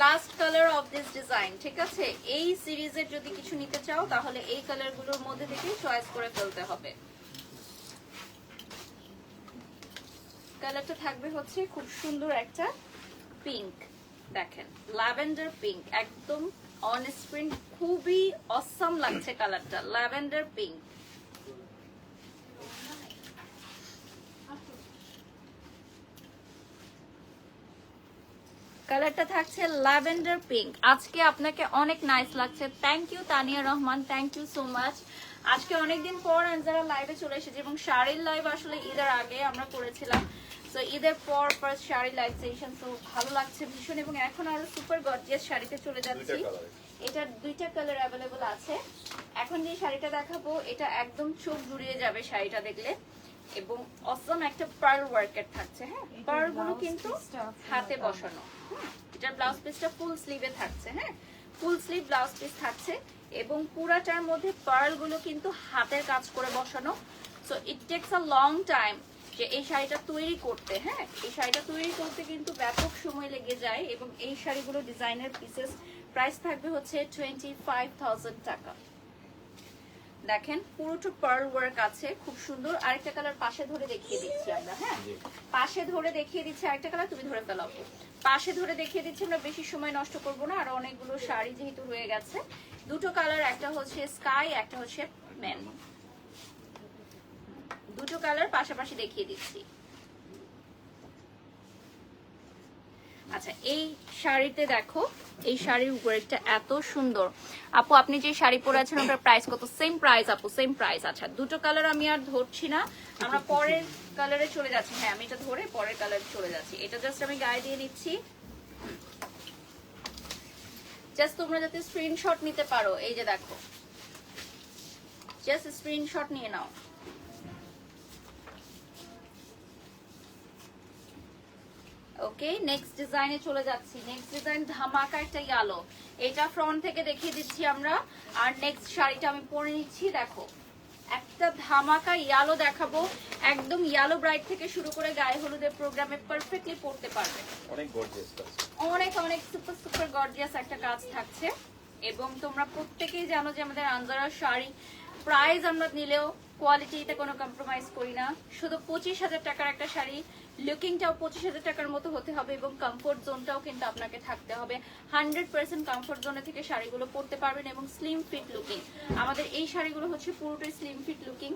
Last colour of this design, ঠিক আছে? এই সিরিজের যদি কিছু নিতে চাও তাহলে এই কালারগুলোর মধ্যে থেকে চয়েস করে ফেলতে হবে। কালারটা থাকবে হচ্ছে খুব সুন্দর একটা পিঙ্ক, দেখেন ল্যাভেন্ডার পিঙ্ক, একদম অন স্ক্রিন খুবই অসাম লাগছে কালারটা, ল্যাভেন্ডার পিঙ্ক। কালারটা থাকছে ল্যাভেন্ডার পিঙ্ক। আজকে আপনাকে অনেক নাইস লাগছে, thank you Tania Rahman, thank you so much. আজকে অনেকদিন পর যারা লাইভে চলে এসেছে, এবং শাড়ির লাইভ আসলে ঈদের আগে আমরা করেছিলাম, তো ঈদের পর ফার্স্ট শাড়ি লাইভ সেশন, তো ভালো লাগছে ভীষণ। এবং এখন আরো সুপার গর্জিয়াস শাড়িতে চলে যাচ্ছি। এটার দুইটা কালার অ্যাভেলেবল আছে। এখন যে শাড়িটা দেখাবো এটা একদম চোখ জুড়িয়ে যাবে শাড়িটা দেখলে, এবং অসম একটা পার্ল ওয়ার্কের থাকছে। হ্যাঁ, পার্ল গুলো কিন্তু হাতে বসানো। এটার ব্লাউজ পিসটা ফুল স্লিভে থাকছে। হ্যাঁ, ফুল স্লিভ ব্লাউজ পিস থাকছে, এবং পুরাটার মধ্যে পার্ল গুলো কিন্তু হাতের কাজ করে বসানো। So it tax a long time যে এই শাড়িটা তৈরি করতে। হ্যাঁ, এই শাড়িটা তৈরি করতে কিন্তু ব্যাপক সময় লেগে যায়, এবং এই শাড়িগুলো ডিজাইনার পিসেস, প্রাইস থাকবে হচ্ছে 25,000 টাকা। দেখেন পুরোটা পার্ল ওয়ার্ক আছে, খুব সুন্দর। আরেকটা কালার পাশে ধরে দেখিয়ে দিচ্ছি আমরা। হ্যাঁ, পাশে ধরে দেখিয়ে দিচ্ছি আরেকটা কালার, তুমি ধরে ফেলাও। পাশে ধরে দেখিয়ে দিচ্ছি, আমরা বেশি সময় নষ্ট করব না, আর অনেকগুলো শাড়ি যেহেতু রয়ে গেছে। দুটো কালার, একটা হচ্ছে স্কাই, একটা হচ্ছে ম্যান, দুটো কালার পাশাপাশি দেখিয়ে দিচ্ছি। আচ্ছা, এই শাড়িতে দেখো, এই শাড়ির ওয়ার্কটা এত সুন্দর। আপু আপনি যে শাড়ি পরে আছেন ওটার প্রাইস কত? সেম প্রাইস আপু, সেম প্রাইস। আচ্ছা, দুটো কালার আমি আর ধরছি না, আমরা পরের কালারে চলে যাচ্ছি। হ্যাঁ, আমি এটা ধরে পরের কালারে চলে যাচ্ছি। এটা জাস্ট আমি গায়ে দিয়ে নিচ্ছি, জাস্ট তোমরা যাতে স্ক্রিনশট নিতে পারো। এই যে দেখো, জাস্ট স্ক্রিনশট নিয়ে নাও। ওকে, নেক্সট ডিজাইনে চলে যাচ্ছি। নেক্সট ডিজাইন ধামাকা একটা ইয়েলো, এটা ফ্রন্ট থেকে দেখিয়ে দিচ্ছি আমরা। আর নেক্সট শাড়িটা আমি পরে নিচ্ছি। দেখো, একটা ধামাকা ইয়েলো দেখাবো, একদম ইয়েলো ব্রাইট থেকে শুরু করে গায়ে হলুদের প্রোগ্রামে পারফেক্টলি পড়তে পারবে। অনেক গর্জিয়াস কাজ, অনেক অনেক সুপার সুপার গর্জিয়াস একটা কাজ থাকছে। এবং তোমরা প্রত্যেকেই জানো যে আমাদের আনজারা শাড়ি প্রাইস আমরা নিলেও কোয়ালিটিতে কোনো কম্প্রোমাইজ করি না। শুধু 25,000 টাকার একটা শাড়ি, লুকিংটাও 25,000 টাকার মতো হতে হবে, এবং কমফোর্ট জোনটাও কিন্তু আপনাকে থাকতে হবে। 100% কমফোর্ট জোনে থেকে শাড়িগুলো পরতে পারবেন, এবং স্লিম ফিট লুকিং। আমাদের এই শাড়িগুলো হচ্ছে পুরোটাই স্লিম ফিট লুকিং,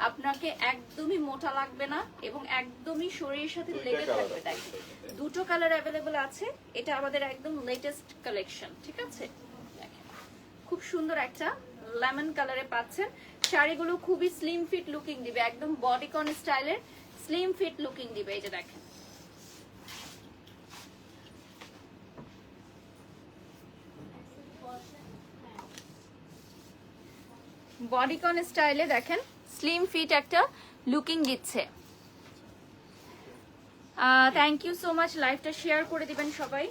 আপনাকে একদমই মোটা লাগবে না, এবং একদমই শরীরের সাথে লেগে থাকবে। তাই দুটো কালার অ্যাভেলেবল আছে, এটা আমাদের একদম লেটেস্ট কালেকশন, ঠিক আছে? খুব সুন্দর একটা লেমন কালারে পাচ্ছেন। শাড়িগুলো খুবই স্লিম ফিট লুকিং দিবে, একদম বডিকন স্টাইলের স্লিম ফিট লুকিং দিবে। এই যে দেখেন, বডিকন স্টাইলে দেখেন স্লিম ফিট একটা লুকিং দিচ্ছে। থ্যাংক ইউ সো মাচ, লাইভটা শেয়ার করে দিবেন সবাই।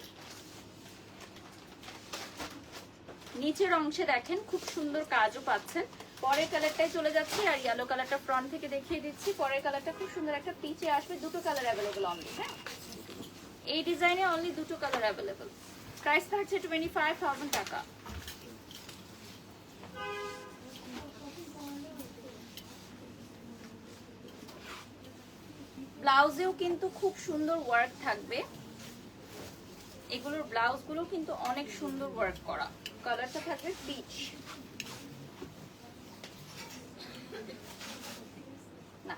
নিচের অংশে দেখেন খুব সুন্দর কাজও পাচ্ছেন। পরের কালারটাই চলে যাচ্ছি, আর ইয়েলো কালারটা ফ্রন্ট থেকে দেখিয়ে দিচ্ছি। পরের কালারটা খুব সুন্দর একটা পিচে আসবে, দুটো কালার অ্যাভেলেবল অনলি। হ্যাঁ, এই ডিজাইনে অনলি দুটো কালার অ্যাভেলেবল। প্রাইস থাকছে 25,000 টাকা। ব্লাউজেও কিন্তু খুব সুন্দর ওয়ার্ক থাকবে, এগুলোর ব্লাউজগুলো কিন্তু অনেক সুন্দর ওয়ার্ক করা। কালারটা থাকবে পিচ, না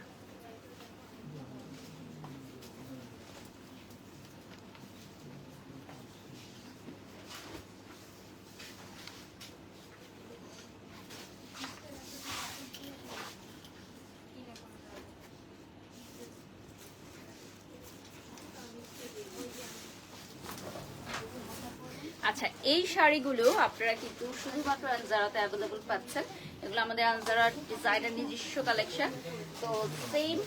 আচ্ছা, এই শাড়িগুলো আপনারা কিন্তু শুধুমাত্র আনজারাতে অ্যাভেলেবল পাচ্ছেন। এগুলো আমাদের আনজারার ডিজাইনার নিজস্ব কালেকশন। তো সেম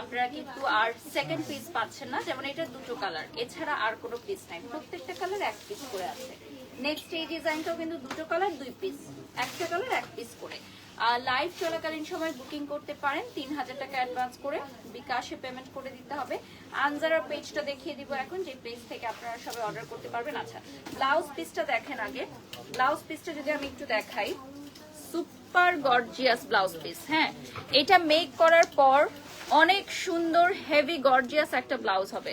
আপনারা কিন্তু আর সেকেন্ড পিস পাচ্ছেন না, যেমন এটা দুটো কালার, এছাড়া আর কোনো পিস নাই, প্রত্যেকটা কালার এক পিস করে আছে। নেক্সট এই ডিজাইনটাও কিন্তু দুটো কালার দুই পিস, একটা কালার এক পিস করে। লাইভ চলাকালীন সময় বুকিং করতে পারেন, 3000 টাকা অ্যাডভান্স করে বিকাশে পেমেন্ট করে দিতে হবে। আনজারার পেজটা দেখিয়ে দিব এখন, যে পেজ থেকে আপনারা সবাই অর্ডার করতে পারবেন। আচ্ছা, ব্লাউজ পিসটা দেখেন আগে। ব্লাউজ পিসটা যদি আমি একটু দেখাই, সুপার গর্জিয়াস ব্লাউজ পিস। হ্যাঁ, এটা মেক করার পর অনেক সুন্দর হেভি গর্জিয়াস একটা ব্লাউজ হবে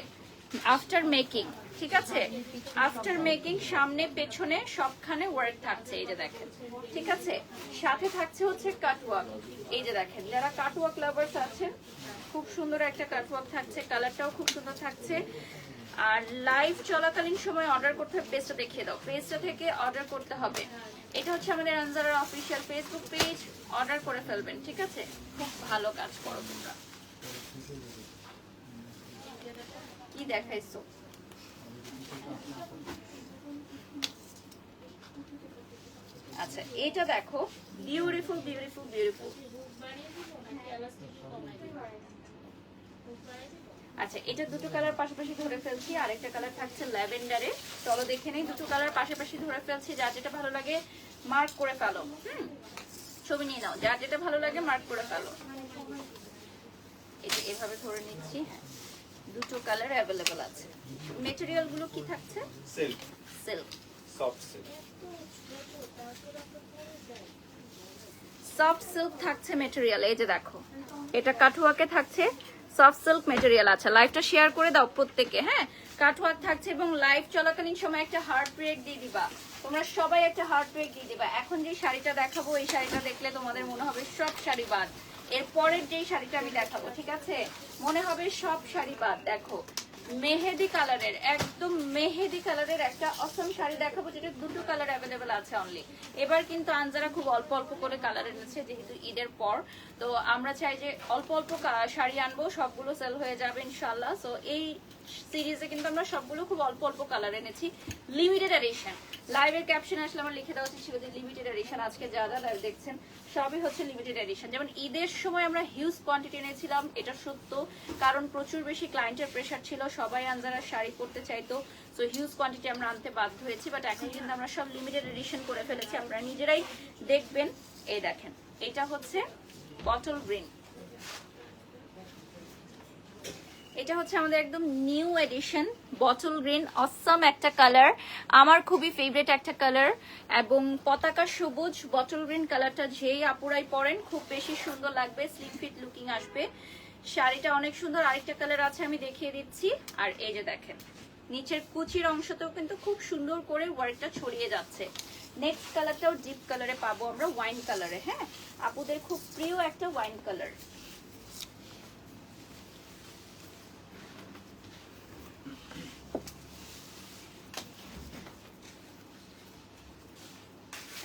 আফটার মেকিং। ঠিক আছে, আফটার মেকিং সামনে পেছনে সবখানে ওয়ার্ক থাকছে, এই যে দেখেন। ঠিক আছে, সাথে থাকছে হচ্ছে কাটওয়ার্ক, এই যে দেখেন। যারা কাটওয়ার্ক লাভার্স আছেন, খুব সুন্দর একটা কাটওয়ার্ক থাকছে, কালারটাও খুব সুন্দর থাকছে। আর লাইভ চলাকালীন সময় অর্ডার করতে হবে, পেজটা দেখিয়ে দাও, পেজটা থেকে অর্ডার করতে হবে। এটা হচ্ছে আমাদের আনজারার অফিসিয়াল ফেসবুক পেজ, অর্ডার করে ফেলবেন। ঠিক আছে, খুব ভালো কাজ করো তোমরা। কি দেখাইছো? আচ্ছা, এটা দেখো, বিউটিফুল বিউটিফুল বিউটিফুল। আচ্ছা, এটা দুটো কালার পাশাপাশি ধরে ফেলছি, আরেকটা কালার থাকছে ল্যাভেন্ডারে। চলো দেখে নেই, দুটো কালার পাশাপাশি ধরে ফেলছি, যার যেটা ভালো লাগে মার্ক করে ফেলো। ছবি নিয়ে নাও, যার যেটা ভালো লাগে মার্ক করে ফেলো। এই যে এভাবে ধরে নিচ্ছি। দুটো কালার অ্যাভেলেবল আছে। মেটেরিয়াল গুলো কি থাকছে? Silk, silk, soft silk. Soft silk থাকছে মেটেরিয়াল। এই যে দেখো, এটা কাটওয়ার্কে থাকছে, সফট সিল্ক মেটেরিয়াল। আছে, লাইভটা শেয়ার করে দাও প্রত্যেকে। হ্যাঁ, কাটওয়ার্ক থাকছে এবং লাইভ চলাকালীন সময় একটা হার্ট ব্রেক দিয়ে দিবা। তোমরা সবাই একটা হার্ট ব্রেক দিয়ে দিবা। এখন যে শাড়িটা দেখাবো, এই শাড়িটা দেখলে তোমাদের মনে হবে সব শাড়ি বাদ। এরপরের যেই শাড়িটা আমি দেখাবো, ঠিক আছে, মনে হবে সব শাড়ি বাদ। দেখো, মেহেদি কালারের, একদম মেহেদি কালারের একটা অসম শাড়ি দেখাবো, যেটা দুটো কালার অ্যাভেলেবেল আছে অনলি। এবার কিন্তু আনজারা খুব অল্প অল্প করে কালার এনেছে, যেহেতু ঈদের পর। তো আমরা চাই যে অল্প অল্প শাড়ি আনবো, সবগুলো সেল হয়ে যাবে ইনশাল্লাহ। সো এই সিরিজে কিন্তু আমরা সবগুলো খুব অল্প অল্প কালার এনেছি, লিমিটেড এডিশন। লাইভের ক্যাপশন আসলে আমার লিখে দেওয়া ছিল যে লিমিটেড এডিশন। আজকে যা যা লাইভ দেখছেন সবই হচ্ছে লিমিটেড এডিশন। যেমন ঈদের সময় আমরা হিউজ কোয়ান্টিটি এনেছিলাম, এটা সত্য, কারণ প্রচুর বেশি ক্লায়েন্টের প্রেশার ছিল, সবাই আনজারার শাড়ি পরতে চাইতো। সো হিউজ কোয়ান্টিটি আমরা আনতে বাধ্য হয়েছি, বাট এখন কিন্তু আমরা সব লিমিটেড এডিশন করে ফেলেছি, আপনারা নিজেরাই দেখবেন। এই দেখেন, এটা হচ্ছে বটল গ্রিন, এটা হচ্ছে আমাদের একদম new addition bottle green. Awesome একটা কালার, আমার খুবই ফেভারিট একটা কালার, এবং পতাকা সবুজ বটল গ্রিন কালারটা যেই আপুরাই পরেন খুব বেশি সুন্দর লাগবে, স্লিম ফিট লুকিং আসবে। শাড়িটা অনেক সুন্দর। আরেকটা কালার আছে, আমি দেখিয়ে দিচ্ছি। আর এই যে দেখেন, নিচের কুচির অংশতেও কিন্তু খুব সুন্দর করে ওয়ার্কটা ছড়িয়ে যাচ্ছে। নেক্সট কালারটাও ডিপ কালারে পাবো আমরা, ওয়াইন কালারে। হ্যাঁ, আপুদের খুব প্রিয় একটা ওয়াইন কালার।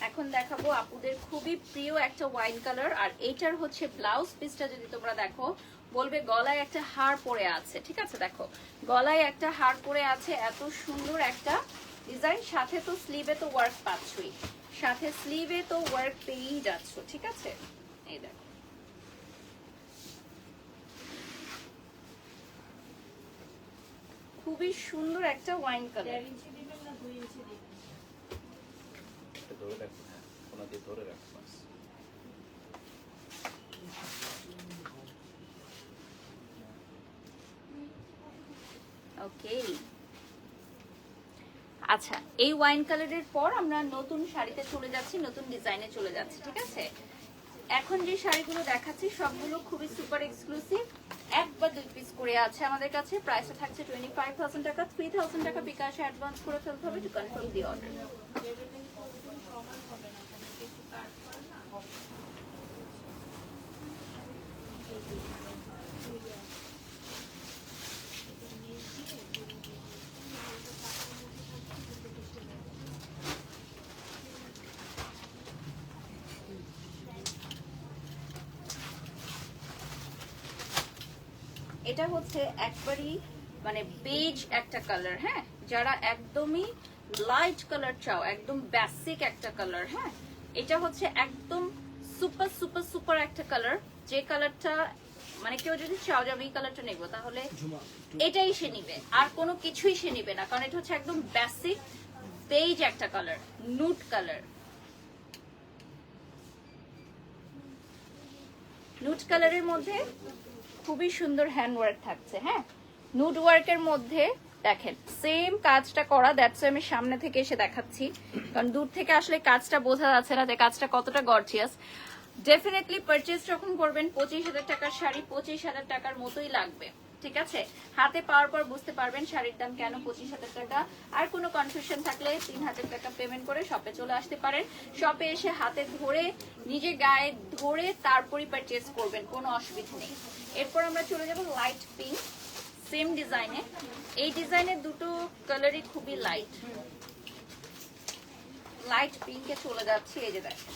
এখন দেখাবো আপুদের খুবই প্রিয় একটা ওয়াইন কালার। আর এইটার হচ্ছে ব্লাউজ পিসটা যদি তোমরা দেখো, বলবে গলায় একটা হার পরে আছে। ঠিক আছে, দেখো গলায় একটা হার পরে আছে, এত সুন্দর একটা ডিজাইন। সাথে তো স্লিভে তো ওয়ার্ক পাচ্ছই, সাথে স্লিভে তো ওয়ার্ক পেয়েই যাচ্ছ। ঠিক আছে, এই দেখো, খুবই সুন্দর একটা ওয়াইন কালার। ধরে রাখুন, কোনা দিয়ে ধরে রাখুন। ওকে, আচ্ছা, এই ওয়াইন কালারের পর আমরা নতুন শাড়িতে চলে যাচ্ছি, নতুন ডিজাইনে চলে যাচ্ছি। ঠিক আছে, এখন যে শাড়িগুলো দেখাচ্ছি সবগুলো খুবই সুপার এক্সক্লুসিভ, 1 বা 2 পিস করে আছে আমাদের কাছে। প্রাইসটা থাকছে 25,000 টাকা। 3,000 টাকা বিকাশে অ্যাডভান্স করে ফেলতে হবে টু কনফার্ম দি অর্ডার। এটা হচ্ছে একবারই মানে বেজ একটা কালার, হ্যাঁ, যারা একদমই লাইট কালার চাও, একদম বেসিক একটা কালার, হ্যাঁ, এটা হচ্ছে একদম সুপার সুপার সুপার একটা কালার, যে কালারটা মানে কেউ যদি চাও যে আমি এই কালারটা নেবো তাহলে এটাই সে নিবে, আর কোনো কিছুই সে নিবে না, কারণ এটা হচ্ছে একদম বেসিক বেজ একটা কালার, নুট কালার। নুট কালারের মধ্যে খুবই সুন্দর হ্যান্ড ওয়ার্ক থাকছে, হ্যাঁ, নুড ওয়ার্কের মধ্যে দেখেন সেম কাজটা করা, দ্যাটস আমি সামনে থেকে এসে দেখাচ্ছি, কারণ দূর থেকে আসলে কাজটা বোঝা যাচ্ছে না যে কাজটা কতটা গর্জিয়াস। ডেফিনেটলি পারচেজ যখন করবেন 25,000 টাকার শাড়ি 25,000 টাকার মতোই লাগবে, ঠিক আছে? হাতে পাওয়ার পর বুঝতে পারবেন শাড়ির দাম কেন 25,000 টাকা। আর কোনো কনফিউশন থাকলে 3,000 টাকা পেমেন্ট করে শপে চলে আসতে পারেন। শপে এসে হাতে ধরে নিজে গায়ে ধরে তারপরই পারচেজ করবেন, কোনো অসুবিধা নেই। এরপর আমরা চলে যাব লাইট পিঙ্ক, সেম ডিজাইনে। এই ডিজাইনের দুটো কালারই খুবই লাইট, লাইট পিঙ্কে চলে যাচ্ছি। এই যে দেখেন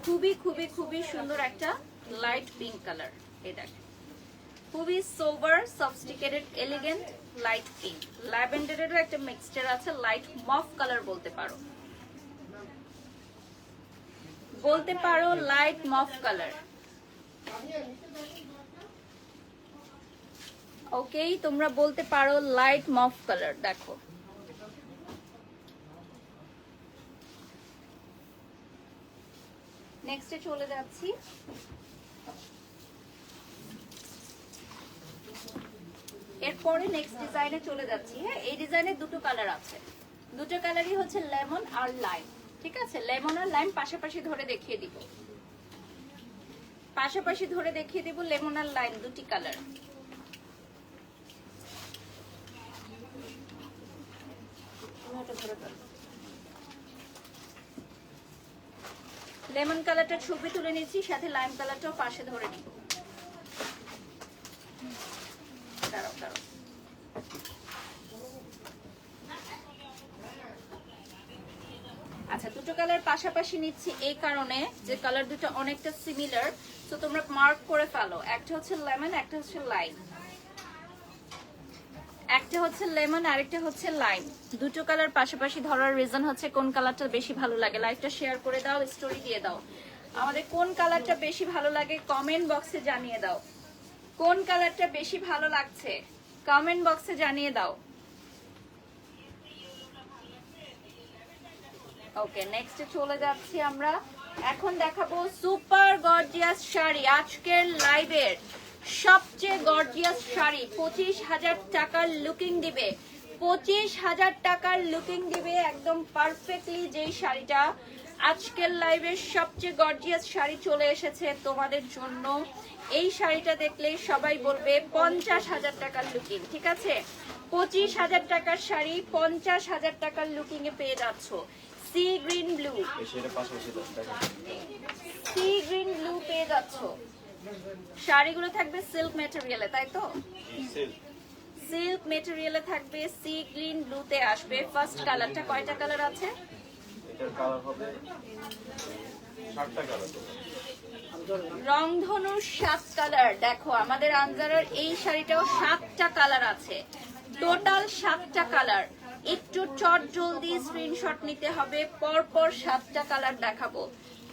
খুবই খুবই খুবই সুন্দর একটা লাইট পিঙ্ক কালার। এই দেখেন খুবই সোবার সফিস্টিকেটেড এলিগেন্ট লাইট পিঙ্ক, ল্যাভেন্ডারেরও একটা মিক্সচার আছে, লাইট মফ কালার বলতে পারো, বলতে পারো লাইট মফ কালার। ওকে, তোমরা বলতে পারো লাইট মফ কালার। দেখো নেক্সটে চলে যাচ্ছি। এরপরে নেক্সট ডিজাইনে চলে যাচ্ছি। হ্যাঁ, এই ডিজাইনে দুটো কালার আছে, দুটো কালারই হচ্ছে লেমন আর লাইম, ঠিক আছে? লেমন আর লাইম পাশাপাশি ধরে দেখিয়ে দিব, পাশাপাশি ধরে দেখিয়ে দিব লেমন আর লাইম দুটি কালার। লেমন কালারটা ছবি তুলে নিচ্ছি, সাথে লাইম কালারটাও পাশে ধরে নিব। দাঁড়াও দাঁড়াও, আচ্ছা দুটো কালার পাশাপাশি নিচ্ছি এই কারণে যে কালার দুটো অনেকটা সিমিলার, তো তোমরা মার্ক করে ফেলো। একটা হচ্ছে লেমন, একটা হচ্ছে লাইম, একটা হচ্ছে লেমন আরেকটা হচ্ছে লাইম। দুটো কালার পাশাপাশি ধরার রিজন হচ্ছে কোন কালারটা বেশি ভালো লাগে। লাইভটা শেয়ার করে দাও, স্টোরি দিয়ে দাও, আমাদের কোন কালারটা বেশি ভালো লাগে কমেন্ট বক্সে জানিয়ে দাও। কোন কালারটা বেশি ভালো লাগছে কমেন্ট বক্সে জানিয়ে দাও। ওকে, নেক্সটে চলে যাচ্ছি আমরা। এখন দেখাবো সুপার গর্জিয়াস শাড়ি, আজকের লাইভের সবচেয়ে গর্জিয়াস শাড়ি। 25,000 টাকার লুকিং দিবে, 25,000 টাকার লুকিং দিবে একদম পারফেক্টলি। যেই শাড়িটা আজকের লাইভের সবচেয়ে গর্জিয়াস শাড়ি চলে এসেছে তোমাদের জন্য। এই শাড়িটা দেখলে সবাই বলবে 50,000 টাকার লুকিং, ঠিক আছে? 25,000 টাকার শাড়ি 50,000 টাকার লুকিং এ পেয়ে যাচ্ছ। C green blue, C green blue পেয়ে যাচ্ছ। শাড়িগুলো থাকবে সিল্ক ম্যাটেরিয়ালে, তাই তো? সিল্ক ম্যাটেরিয়ালে থাকবে, সি গ্রিন ব্লুতে আসবে। ফার্স্ট কালারটা কয়টা কালার আছে? এটার কালার হবে 7টা কালার। রংধনুর 7 কালার। দেখো আমাদের আনজারার এই শাড়িটাও 7টা কালার আছে, টোটাল 7টা কালার। একটু চট জলদি স্ক্রিনশট নিতে হবে, পরপর 7টা কালার দেখাবো,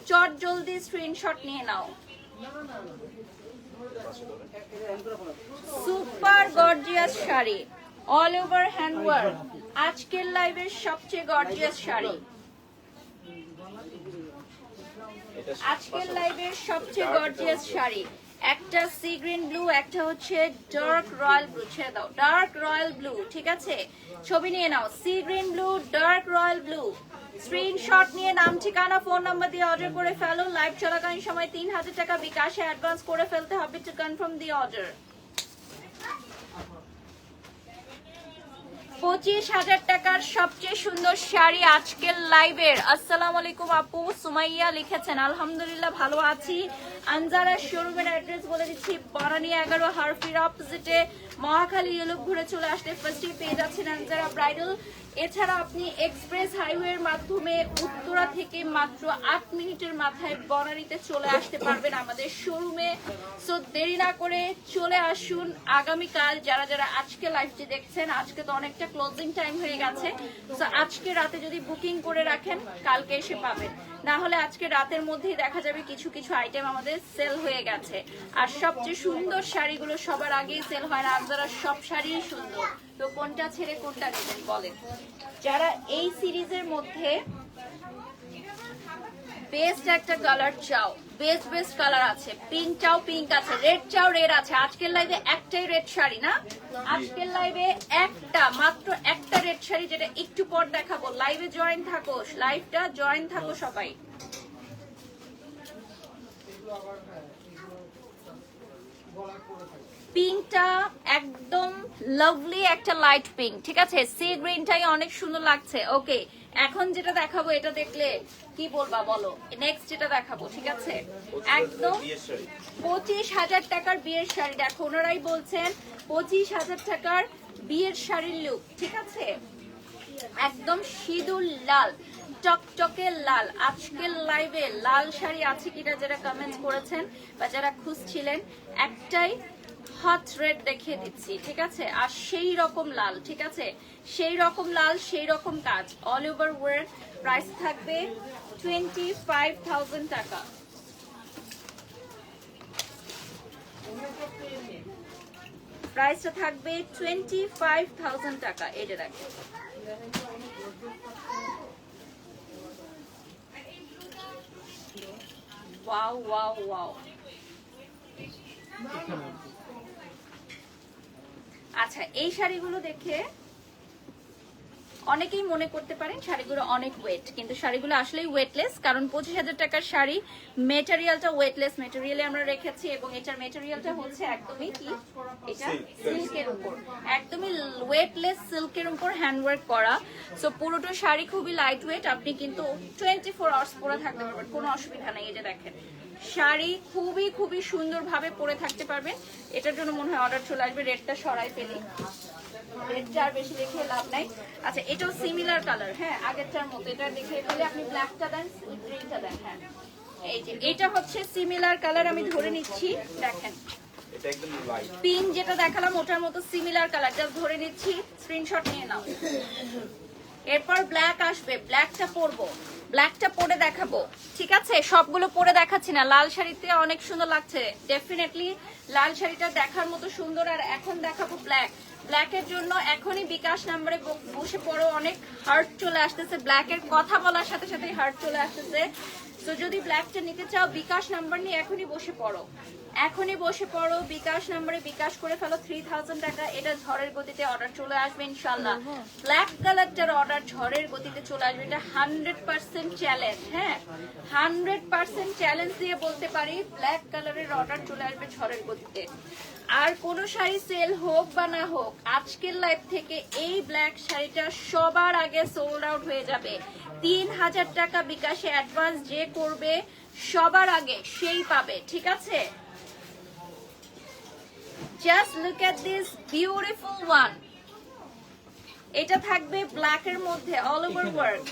চট জলদি স্ক্রিনশট নিয়ে নাও। Super gorgeous sari, all over hand work, আজকের লাইভের সবচেয়ে গর্জিয়াস শাড়ি, আজকের লাইভের সবচেয়ে গর্জিয়াস শাড়ি। একটা সি গ্রিন ব্লু, একটা হচ্ছে ডার্ক রয়্যাল ব্লু। ছেড়ে দাও, ডার্ক রয়্যাল ব্লু, ঠিক আছে? ছবি নিয়ে নাও, sea green blue, dark royal blue. Screenshot নিয়ে নাম, ঠিকানা, ফোন নাম্বার দিয়ে অর্ডার করে ফেলো। লাইভ চলাকালীন সময় 3000 টাকা বিকাশে অ্যাডভান্স করে ফেলতে হবে টু কনফার্ম দি অর্ডার। 25,000 টাকার সবচেয়ে সুন্দর শাড়ি আজকের লাইভের। আসসালামু আলাইকুম আপু, সুমাইয়া লিখেছেন আলহামদুলিল্লাহ ভালো আছি। আনজারা শোরুমের অ্যাড্রেস বলে দিচ্ছি, বনানী 11 হারফির অপোজিটে মহাখালী ইউলুপ ঘুরে চলে আসলে ফার্স্টে পেয়ে যাচ্ছেন আনজারা ব্রাইডাল। এছাড়া আপনি এক্সপ্রেস হাইওয়ের মাধ্যমে উত্তরা থেকে মাত্র 8 মিনিটের মাথায় বনানীতে চলে আসতে পারবেন আমাদের শোরুমে। সো দেরি না করে চলে আসুন আগামীকাল। যারা যারা আজকে লাইভটি দেখছেন, আজকে তো অনেকটা ক্লোজিং টাইম হয়ে গেছে, সো আজকে রাতে যদি বুকিং করে রাখেন কালকে এসে পাবেন, না হলে আজকে রাতের মধ্যেই দেখা যাবে কিছু কিছু আইটেম আমাদের সেল হয়ে গেছে। আর সবচেয়ে সুন্দর শাড়িগুলো সবার আগেই সেল হয় না, আপনারা সব শাড়িই সুন্দর, তো কোনটা ছেড়ে কোনটা নেবেন বলেন? যারা এই সিরিজের মধ্যে বেস্ট একটা কালার চাও, বেস্ট কালার আছে, পিঙ্ক চাও পিঙ্ক আছে, রেড চাও রেড আছে। আজকের লাইভে একটাই রেড শাড়ি না, আজকের লাইভে মাত্র একটা রেড শাড়ি, যেটা একটু পর দেখাবো। লাইভে জয়েন থাকো, লাইভটা জয়েন থাকো সবাই। পিঙ্কটা একদম লাভলি একটা লাইট পিঙ্ক, ঠিক আছে? সি গ্রিনটাই অনেক সুন্দর লাগছে। ওকে, এখন যেটা দেখাবো এটা দেখলে কি বলবা বলো? নেক্সট যেটা দেখাবো, ঠিক আছে? একদম 25,000 টাকার বিয়ের শাড়ি। দেখো ওনারাই বলছেন 25,000 টাকার বিয়ের শাড়ির লুক, ঠিক আছে? একদম সিঁদুর লাল, চকচকে লাল। আজকের লাইভে লাল শাড়ি আছে কিনা যারা কমেন্ট করেছেন বা যারা খুঁজছিলেন, একটাই হট রেড দেখিয়ে দিচ্ছি, ঠিক আছে? আর সেই রকম লাল, ঠিক আছে? সেই রকম লাল, সেই রকম কাজ, অল ওভার ওয়ার্ক। প্রাইস থাকবে 25,000 টাকা। প্রাইসটা থাকবে 25,000 টাকা। এটা দেখো, ওয়াও ওয়াও ওয়াও। আচ্ছা, এই শাড়িগুলো দেখে অনেকেই মনে করতে পারেন শাড়িগুলো অনেক ওয়েট, কিন্তু শাড়িগুলো আসলেই ওয়েটলেস, কারণ 25,000 টাকার শাড়ি, মেটেরিয়ালটা ওয়েটলেস মেটেরিয়ালে আমরা রেখেছি, এবং এটার মেটেরিয়ালটা হচ্ছে একদমই কি, এটা সিল্কের উপর, একদমই ওয়েটলেস সিল্কের উপর হ্যান্ডওয়ার্ক করা। সো পুরোটা শাড়ি খুবই লাইট ওয়েট, আপনি কিন্তু 24 আওয়ার্স পরে থাকতে পারবেন, কোনো অসুবিধা নেই। এই যে দেখেন, শাড়ি খুবই খুবই সুন্দরভাবে পরে থাকতে পারবেন। এটার জন্য মনে হয় অর্ডার চলে আসবে। রেডটা সরাই ফেলি, রেডটা আর বেশি দেখে লাভ নাই। আচ্ছা, এটাও সিমিলার কালার, হ্যাঁ আগেরটার মতো। এটা দেখে ফেলে আপনি ব্ল্যাকটা দেন, গ্রিনটা দেন। হ্যাঁ, এই যে এটা হচ্ছে সিমিলার কালার, আমি ধরে নিচ্ছি, দেখেন পিঙ্ক যেটা দেখালাম ওটার মতো সিমিলার কালার, জাস্ট ধরে নিচ্ছি, স্ক্রিনশট নিয়ে নাও। এরপর ব্ল্যাক আসবে, ব্ল্যাকটা পরবো, ব্ল্যাকটা পরে দেখাবো, ঠিক আছে? সবগুলো পরে দেখাচ্ছি না। লাল শাড়িতে অনেক সুন্দর লাগছে, ডেফিনেটলি লাল শাড়িটা দেখার মতো সুন্দর। আর এখন দেখাবো ব্ল্যাক। ব্ল্যাকের জন্য এখনই বিকাশ নাম্বারে বসে পড়ো, অনেক হার্ট চলে আসতেছে, ব্ল্যাকের কথা বলার সাথে সাথে হার্ট চলে আসতেছে। তো যদি ব্ল্যাকটা নিতে চাও, বিকাশ নাম্বার নিয়ে এখনই বসে পড়ো, এখনই বসে পড়ো, বিকাশ নাম্বারে বিকাশ করে ফেলো 3000 টাকা। এটা ঝড়ের গতিতে অর্ডার চলে আসবে ইনশাল্লাহ। ব্ল্যাক কালারটার অর্ডার ঝড়ের গতিতে চলে আসবে, এটা 100% চ্যালেঞ্জ। হ্যাঁ, 100% চ্যালেঞ্জ দিয়ে বলতে পারি, ব্ল্যাক কালারের অর্ডার চলে আসবে ঝড়ের গতিতে। আর কোন শাড়ি সেল হোক বা না হোক, আজকের লাইভ থেকে এই ব্ল্যাক শাড়িটা সবার আগে সোল্ড আউট হয়ে যাবে। 3000 টাকা বিকাশে অ্যাডভান্স যে করবে সবার আগে সেই পাবে, ঠিক আছে? Just look at this beautiful one. এটা থাকবে ব্ল্যাক এর মধ্যে অল ওভার ওয়ার্ক,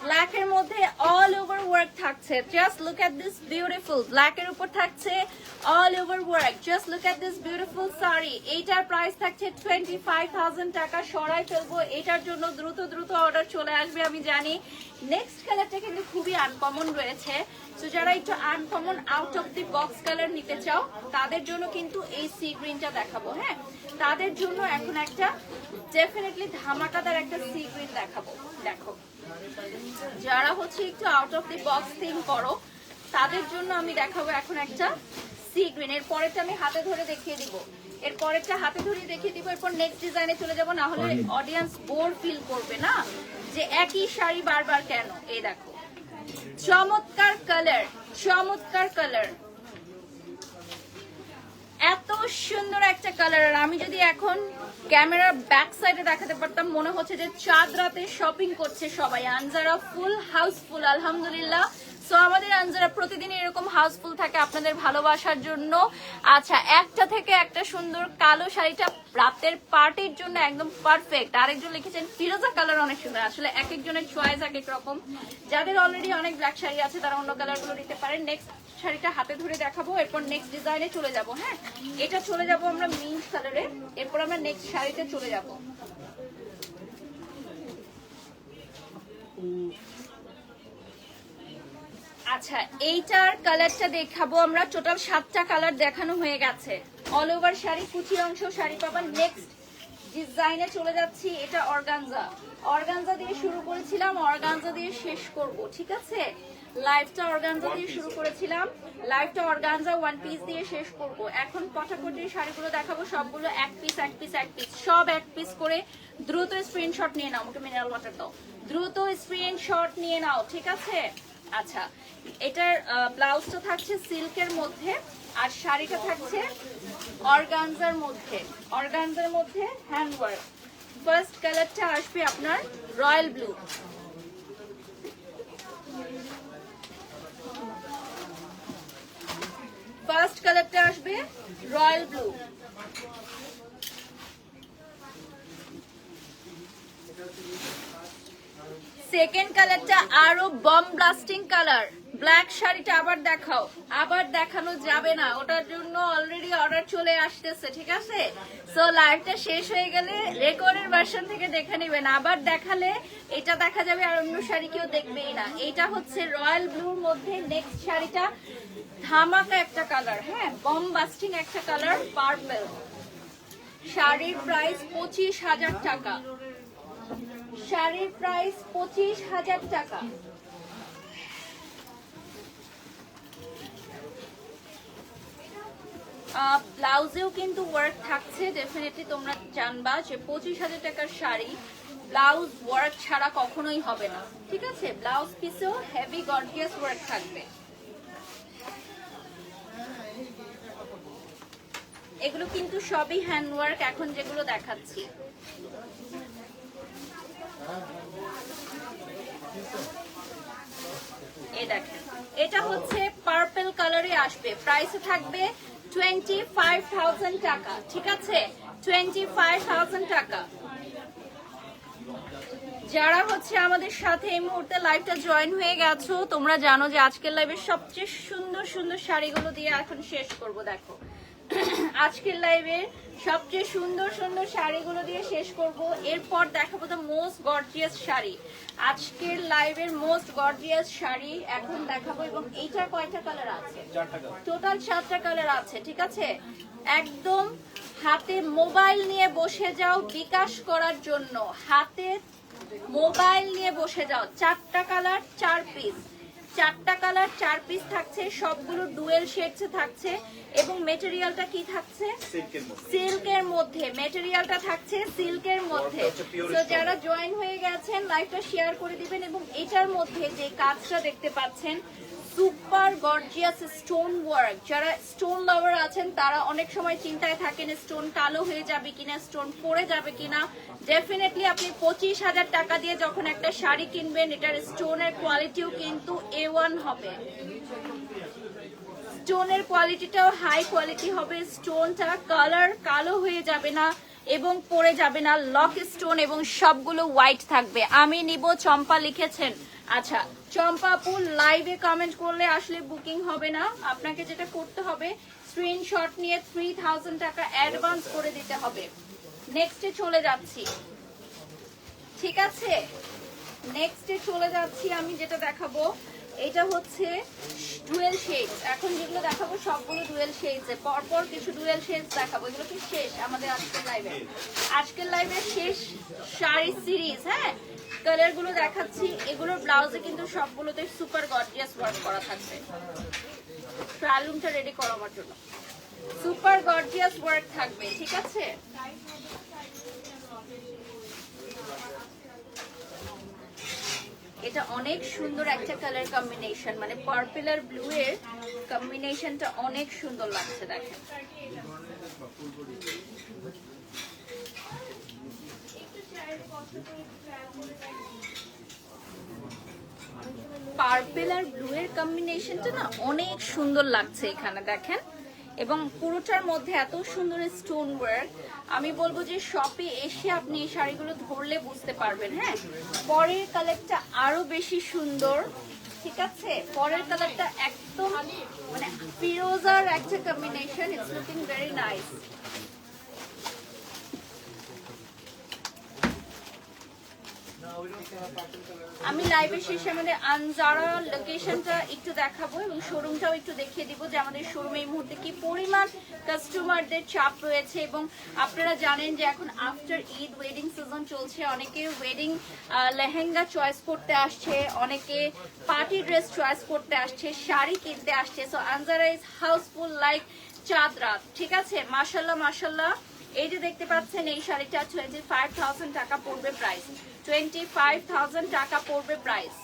ব্ল্যাক এর মধ্যে অল ওভার ওয়ার্ক থাকছে। Just look at this beautiful, black এর উপর থাকছে all over work. Just look at this beautiful sari. এইটার প্রাইস থাকছে 25,000 টাকা। সরাই ফেলবো, এটার জন্য দ্রুত দ্রুত অর্ডার চলে আসবে আমি জানি। নেক্সট কালারটা কিন্তু খুবই আনকমন রয়েছে, তো যারা একটু uncommon out of the box colour নিতে চাও তাদের জন্য কিন্তু এই সি গ্রিনটা দেখাবো। হ্যাঁ, তাদের জন্য এখন একটা ডেফিনেটলি ধামাকাদার একটা সি গ্রিন দেখাবো। দেখো, যারা হচ্ছে একটু out of the box think করো তাদের জন্য আমি দেখাবো এখন একটা সি গ্রিন। এর পরেরটা আমি হাতে ধরে দেখিয়ে দিব, এর পরেরটা হাতে ধরে দেখিয়ে দিব, এরপর নেক্সট ডিজাইনে চলে যাব, না হলে অডিয়েন্স বোর ফিল করবে না যে একই শাড়ি বারবার কেন। এই দেখো চমৎকার কালার, চমৎকার কালার, এত সুন্দর একটা কালার। আর আমি যদি এখন ক্যামেরার ব্যাক সাইডে দেখাতে পারতাম, মনে হচ্ছে যে চাঁদ রাতে শপিং করছে সবাই। আনজারা ফুল হাউসফুল আলহামদুলিল্লাহ। সো আমাদের আনজারা প্রতিদিন এরকম হাউসফুল থাকে আপনাদের ভালোবাসার জন্য। আচ্ছা, একটা থেকে একটা সুন্দর কালো শাড়িটা রাতের পার্টির জন্য একদম পারফেক্ট। আরেকজন লিখেছেন ফিরোজা কালার অনেক সুন্দর। আসলে এক একজনের চয়েস এক এক রকম। যাদের অলরেডি অনেক ব্ল্যাক শাড়ি আছে তারা অন্য কালারগুলো নিতে পারেন। নেক্সট শাড়িটা হাতে ধরে দেখাবো, এরপর নেক্সট ডিজাইনে চলে যাব। হ্যাঁ, এটা চলে যাব আমরা মিন্ট কালারে, এরপর আমরা নেক্সট শাড়িতে চলে যাব। আচ্ছা, এইটার কালারটা দেখাবো আমরা। টোটাল 7টা কালার দেখানো হয়ে গেছে। অল ওভার শাড়ি, কুচি অংশ শাড়ি পাবেন। নেক্সট ডিজাইনে চলে যাচ্ছি। এটা অর্গানজা, অর্গানজা দিয়ে শুরু করেছিলাম, অর্গানজা দিয়ে শেষ করব, ঠিক আছে? লাইভটা অর্গানজা দিয়ে শুরু করেছিলাম, লাইভটা অর্গানজা ওয়ান পিস দিয়ে শেষ করব। এখন পটাপটি শাড়িগুলো দেখাবো, সবগুলো এক পিস এক পিস এক পিস, সব এক পিস করে। দ্রুত স্ক্রিনশট নিয়ে নাও, আমাকে মিনারেল ওয়াটার দাও। দ্রুত স্ক্রিনশট নিয়ে নাও, ঠিক আছে? আচ্ছা, এটার ব্লাউজটা থাকছে সিল্কের মধ্যে, আর শাড়িটা থাকছে অর্গানজার মধ্যে, অর্গানজার মধ্যে হ্যান্ডওয়ার্ক। ফার্স্ট কালারটা আসবে আপনার রয়্যাল ব্লু, ফার্স্ট কালারটা আসবে রয়্যাল ব্লু। সেকেন্ড কালারটা আরো বম ব্লাস্টিং কালার। ব্ল্যাক শাড়িটা আবার দেখাও, আবার দেখানো যাবে না, ওটার জন্য অলরেডি অর্ডার চলে আসতেছে, ঠিক আছে? সো লাইভটা শেষ হয়ে গেলে রেকর্ডের ভার্সন থেকে দেখে নেবেন। আবার দেখালে এটা দেখা যাবে আর অন্য শাড়ি কেউ দেখবেই না। এটা হচ্ছে রয়্যাল ব্লুর মধ্যে নেক্সট শাড়িটা ধামাকা একটা কালার, হ্যাঁ, বম বাস্টিং একটা কালার, পার্পল। শাড়ির প্রাইস 25,000 টাকা, শাড়ির প্রাইস 25,000 টাকা। ব্লাউজেও কিন্তু ওয়ার্ক থাকছে, ডেফিনেটলি তোমরা জানবা যে 25,000 টাকার শাড়ি ব্লাউজ ওয়ার্ক ছাড়া কখনোই হবে না, ঠিক আছে? ব্লাউজ পিসেও হেভি গর্জিয়াস ওয়ার্ক থাকবে। এগুলো কিন্তু সবই হ্যান্ডওয়ার্ক এখন যেগুলো দেখাচ্ছি। এই দেখেন, এটা হচ্ছে পার্পল কালারে আসবে, প্রাইসে থাকবে 25,000 টাকা, ঠিক আছে? 25,000 টাকা। যারা হচ্ছে আমাদের সাথে এই মুহূর্তে লাইভটা জয়েন হয়ে গেছো, তোমরা জানো যে আজকের লাইভের সবচেয়ে সুন্দর সুন্দর শাড়িগুলো দিয়ে এখন শেষ করব। দেখো, আজকের লাইভে সবচেয়ে সুন্দর সুন্দর শাড়িগুলো দিয়ে শেষ করব। এরপর দেখাবো দ্য মোস্ট গর্জিয়াস শাড়ি, আজকের লাইভের মোস্ট গর্জিয়াস শাড়ি এখন দেখাবো। এবং এইটার কয়টা কালার আছে? টোটাল 7টা কালার আছে, ঠিক আছে? একদম হাতে মোবাইল নিয়ে বসে যাও বিকাশ করার জন্য, হাতে মোবাইল নিয়ে বসে যাও। 4টা কালার 4 পিস, 4টা কালার 4 পিস থাকছে, সবগুলো ডুয়েল শেডস থাকছে। এবং মেটেরিয়ালটা কি থাকছে? সিল্কের মধ্যে, মেটেরিয়ালটা থাকছে সিল্কের মধ্যে। তো যারা জয়েন হয়ে গেছেন লাইভটা শেয়ার করে দিবেন। এবং এটার মধ্যে যে কাজটা দেখতে পাচ্ছেন সুপার গর্জিয়াস স্টোন ওয়ার্ক। যারা স্টোন লাভার আছেন তারা অনেক সময় চিন্তায় থাকেন স্টোন কালো হয়ে যাবে কিনা, স্টোন পড়ে যাবে কিনা। ডেফিনেটলি আপনি 25,000 টাকা দিয়ে যখন একটা শাড়ি কিনবেন, এটার স্টোনের কোয়ালিটিও কিন্তু A1 হবে, স্টোনের কোয়ালিটিটাও হাই কোয়ালিটি হবে। স্টোনটা কালার কালো হয়ে যাবে না এবং পড়ে যাবে না, লক স্টোন এবং সবগুলো হোয়াইট থাকবে। আমি নিব চম্পা লিখেছেন। আচ্ছা, চম্পাপুর লাইভে কমেন্ট করলে আসলে বুকিং হবে না, আপনাকে যেটা করতে হবে স্ক্রিনশট নিয়ে 3,000 টাকা অ্যাডভান্স করে দিতে হবে। নেক্সটে চলে যাচ্ছি, ঠিক আছে? নেক্সটে চলে যাচ্ছি। আমি যেটা দেখাবো এটা হচ্ছে ডুয়েল শেডস। এখন যেগুলো দেখাবো সবগুলো ডুয়েল শেডস, পরপর কিছু ডুয়েল শেডস দেখাবো। এগুলো কি শেষ আমাদের আজকের লাইভে, আজকের লাইভের শেষ শাড়ি সিরিজ। হ্যাঁ, কালার গুলো দেখাচ্ছি, এগুলোর ব্লাউজে কিন্তু সবগুলোতে সুপার গর্জিয়াস ওয়ার্ক করা থাকবে। ট্রায়াল রুমটা রেডি করো আমার জন্য। সুপার গর্জিয়াস ওয়ার্ক থাকবে, ঠিক আছে? এটা অনেক সুন্দর একটা কালার কম্বিনেশন, মানে পার্পল আর ব্লু এর কম্বিনেশনটা অনেক সুন্দর লাগছে, দেখেন। পার্পল আর ব্লু এর কম্বিনেশনটা না অনেক সুন্দর লাগছে এখানে, দেখেন। এবং পুরোটার মধ্যে এত সুন্দর স্টোন ওয়ার্ক, আমি বলবো যে শপে এসে আপনি এই শাড়িগুলো ধরলে বুঝতে পারবেন। হ্যাঁ, পরের কালারটা আরো বেশি সুন্দর, ঠিক আছে? পরের কালারটা একদম মানে ফিরোজার একটা combination, it's looking very nice. আমি লাইভের শেষে আমাদের আনজারা লোকেশনটা একটু দেখাবো এবং শোরুমটাও একটু দেখিয়ে দিব যে আমাদের শোরুমে এই মুহূর্তে কি পরিমাণ কাস্টমারদের চাপ রয়েছে। এবং আপনারা জানেন যে এখন আফটার ঈদ ওয়েডিং সিজন চলছে, অনেকে ওয়েডিং লেহেঙ্গা চয়েস করতে আসছে, অনেকে পার্টি ড্রেস চয়েস করতে আসছে, শাড়ি কিনতে আসছে। So Anjara is Housefull like চাঁদ রাত, ঠিক আছে? মাশাল্লাহ মাশাল্লাহ। এই যে দেখতে পাচ্ছেন এই শাড়িটা 25,000 টাকা পড়বে প্রাইস, 25,000 টাকা পড়বে প্রাইস।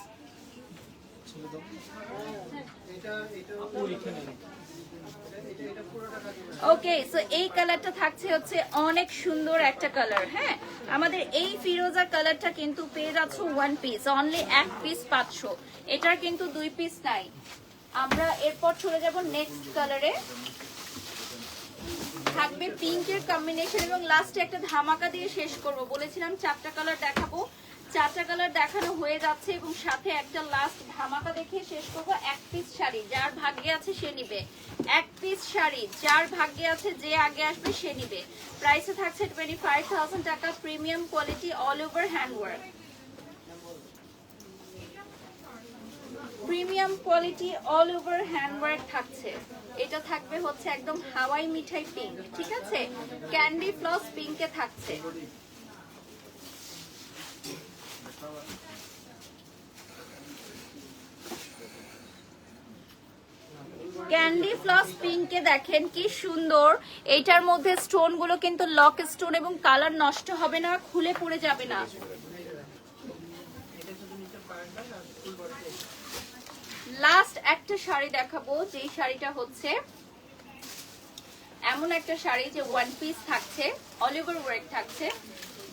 ওকে, সো এই কালারটা থাকছে হচ্ছে অনেক সুন্দর একটা কালার। হ্যাঁ, আমাদের এই ফিরোজা কালারটা কিন্তু পেয়ে যাচ্ছে 1 পিস, অনলি 1 পিস 500, এটার কিন্তু 2 পিস নাই। আমরা এরপর চলে যাব নেক্সট কালারে, থাকবে পিঙ্কের কম্বিনেশন এবং লাস্টে একটা ধামাকা দিয়ে শেষ করব। বলেছিলাম 4টা কালার দেখাবো, 4টা কালার দেখানো হয়ে যাচ্ছে এবং সাথে একটা লাস্ট ধামাকা দেখে শেষ করব। 1 পিস শাড়ি যার ভাগ্যে আছে সে নিবে, 1 পিস শাড়ি যার ভাগ্যে আছে যে আগে আসবে সে নিবে। প্রাইসে থাকছে 25,000 টাকা, premium quality all over handwork, premium quality all over handwork থাকছে। এটা থাকবে হচ্ছে একদম হাওয়াই মিঠাই পিঙ্ক, ঠিক আছে? ক্যান্ডি ফ্লস পিঙ্কে থাকছে। ক্যান্ডি ফ্লস পিঙ্কে দেখেন কি সুন্দর। এইটার মধ্যে স্টোন গুলো কিন্তু লক স্টোন এবং কালার নষ্ট হবে না, খুলে পড়ে যাবে না। লাস্ট একটা শাড়ি দেখাবো, যেই শাড়িটা হচ্ছে এমন একটা শাড়ি যে 1 পিস থাকছে, অল ওভার ওয়ার্ক থাকছে।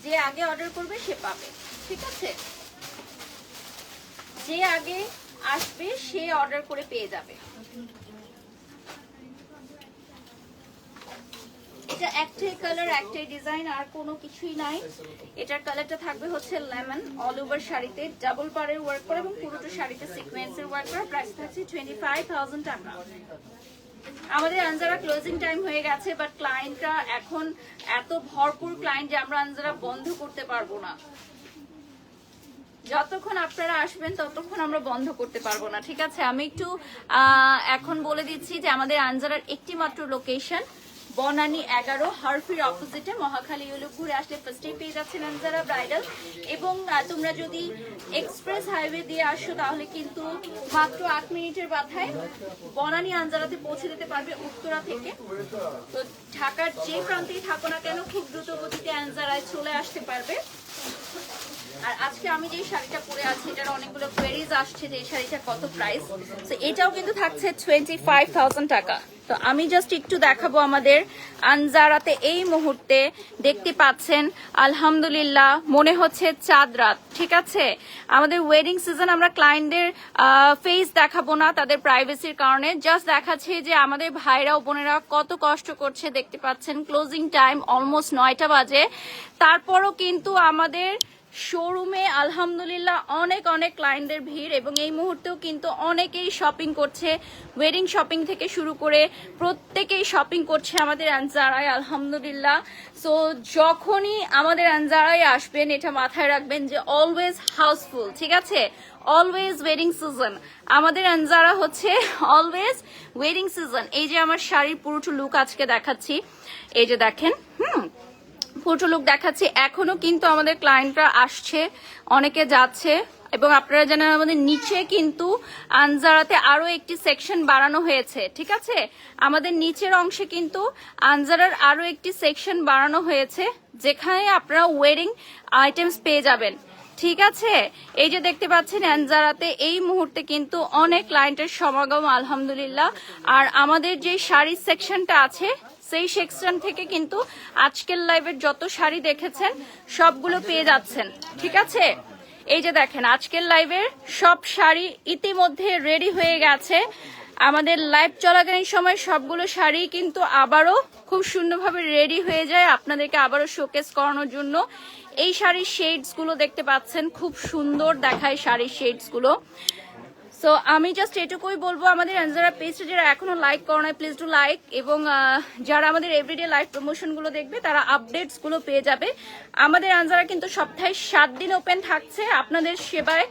যে আগে অর্ডার করবে সে পাবে, ঠিক আছে? যে আগে আসবে সে অর্ডার করে পেয়ে যাবে। এটা একটাই কালার, একটাই ডিজাইন, আর কোনো কিছুই নাই। এটার কালারটা থাকবে হচ্ছে লেমন, অল ওভার শাড়িতে ডাবল পাড়ের ওয়ার্ক করা এবং পুরোটা শাড়িতে সিকোয়েন্সের ওয়ার্ক করা। প্রাইস থাকছে 25,000 টাকা। আমাদের আনজারা ক্লোজিং টাইম হয়ে গেছে, বাট ক্লায়েন্টরা এখন এত ভরপুর ক্লায়েন্ট যে আমরা আনজারা বন্ধ করতে পারবো না। যতক্ষণ আপনারা আসবেন ততক্ষণ আমরা বন্ধ করতে পারবো না, ঠিক আছে? আমি একটু এখন বলে দিচ্ছি যে আমাদের আনজারার একটি মাত্র লোকেশন বনানী 11, হারফির অপোজিটে, মহাখালী ইউলো ঘুরে আসলে ফার্স্টেই পেয়ে যাচ্ছেন আনজারা ব্রাইডাল। এবং তোমরা যদি এক্সপ্রেস হাইওয়ে দিয়ে আসো তাহলে কিন্তু মাত্র 8 মিনিটের মাথায় বনানী আনজারাতে পৌঁছে দিতে পারবে উত্তরা থেকে। তো ঢাকার যে প্রান্তেই থাকো না কেন খুব দ্রুত গতিতে আনজারায় চলে আসতে পারবে। আর আজকে আমি যে শাড়িটা পরে আছি এটার অনেকগুলো কোয়েরিজ আসছে যে এই শাড়িটা কত প্রাইস। তো এটাও কিন্তু থাকছে 25,000 টাকা। তো আমি জাস্ট একটু দেখাবো আমাদের আনজারাতে এই মুহূর্তে দেখতে পাচ্ছেন আলহামদুলিল্লাহ মনে হচ্ছে চাঁদ রাত, ঠিক আছে? আমাদের ওয়েডিং সিজন আমরা ক্লায়েন্টদের ফেস দেখাবো না তাদের প্রাইভেসির কারণে, জাস্ট দেখাচ্ছি যে আমাদের ভাইরা ও বোনেরা কত কষ্ট করছে। দেখতে পাচ্ছেন ক্লোজিং টাইম অলমোস্ট 9টা বাজে, তারপরও কিন্তু আমাদের শোরুমে আলহামদুলিল্লাহ অনেক অনেক ক্লায়েন্টদের ভিড় এবং এই মুহূর্তেও কিন্তু অনেকেই শপিং করছে। ওয়েডিং শপিং থেকে শুরু করে প্রত্যেকেই শপিং করছে আমাদের আনজারায় আলহামদুলিল্লাহ। সো যখনই আমাদের আনজারায় আসবেন এটা মাথায় রাখবেন যে অলওয়েজ হাউসফুল, ঠিক আছে? অলওয়েজ ওয়েডিং সিজন, আমাদের আনজারা হচ্ছে অলওয়েজ ওয়েডিং সিজন। এই যে আমার শাড়ির পুরোটা লুক আজকে দেখাচ্ছি, এই যে দেখেন, ফটো লুক দেখাচ্ছি। এখনো কিন্তু আমাদের ক্লায়েন্টরা আসছে, অনেকে যাচ্ছে, এবং আপনারা জানেন আমাদের নিচে কিন্তু আনজারাতে আরো একটি সেকশন বাড়ানো হয়েছে, ঠিক আছে? আমাদের নিচের অংশে কিন্তু আনজারার আরো একটি সেকশন বাড়ানো হয়েছে, যেখানে আপনারা ওয়েডিং আইটেমস পেয়ে যাবেন, ঠিক আছে? এই যে দেখতে পাচ্ছেন আনজারাতে এই মুহূর্তে কিন্তু অনেক ক্লায়েন্টের সমাগম আলহামদুলিল্লাহ। আর আমাদের যে শাড়ি সেকশনটা আছে সেই সেকশন থেকে কিন্তু আজকের লাইভের যত শাড়ি দেখেছেন সবগুলো পেয়ে যাচ্ছেন, ঠিক আছে? এই যে দেখেন আজকের লাইভের সব শাড়ি ইতিমধ্যে রেডি হয়ে গেছে। আমাদের লাইভ চলাকালীন সময় সবগুলো শাড়ি কিন্তু আবারও খুব সুন্দরভাবে রেডি হয়ে যায় আপনাদেরকে আবারও শোকেস করানোর জন্য। এই শাড়ির শেডস গুলো দেখতে পাচ্ছেন, খুব সুন্দর দেখায় শাড়ির শেডস গুলো। সো আমি জাস্ট এটুকুই বলবো, আমাদের আনজারা পেজটা যারা এখনো লাইক করো না প্লিজ ডু লাইক, এবং যারা আমাদের এভরিডে লাইভ প্রমোশন গুলো দেখবে তারা আপডেটস গুলো পেয়ে যাবে। আমাদের আনজারা কিন্তু সপ্তাহে 7 দিন ওপেন থাকছে আপনাদের সেবায়।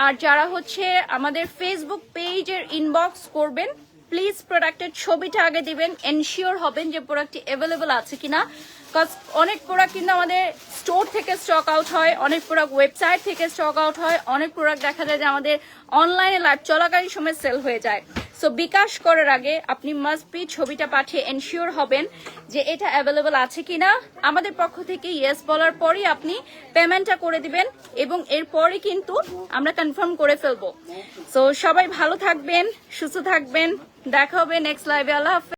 আর যারা হচ্ছে আমাদের ফেসবুক পেজের ইনবক্স করবেন, প্লিজ প্রোডাক্টের ছবিটা আগে দিবেন, এনশিওর হবেন যে প্রোডাক্টটি অ্যাভেলেবল আছে কিনা। বিকজ অনেক প্রোডাক্ট কিন্তু আমাদের স্টোর থেকে স্টক আউট হয়, অনেক প্রোডাক্ট ওয়েবসাইট থেকে স্টক আউট হয়, অনেক প্রোডাক্ট দেখা যায় যে আমাদের অনলাইনে লাইভ চলাকালীন সময় সেল হয়ে যায়। সো বিকাশ করার আগে আপনি মাস্ট বি ছবিটা পাঠিয়ে এনশিওর হবেন যে এটা অ্যাভেলেবল আছে কিনা। আমাদের পক্ষ থেকে ইয়েস বলার পরই আপনি পেমেন্টটা করে দিবেন, এবং এরপরই কিন্তু আমরা কনফার্ম করে ফেলবো। সো সবাই ভালো থাকবেন, সুস্থ থাকবেন, দেখা হবে নেক্সট লাইভে। আল্লাহ হাফেজ।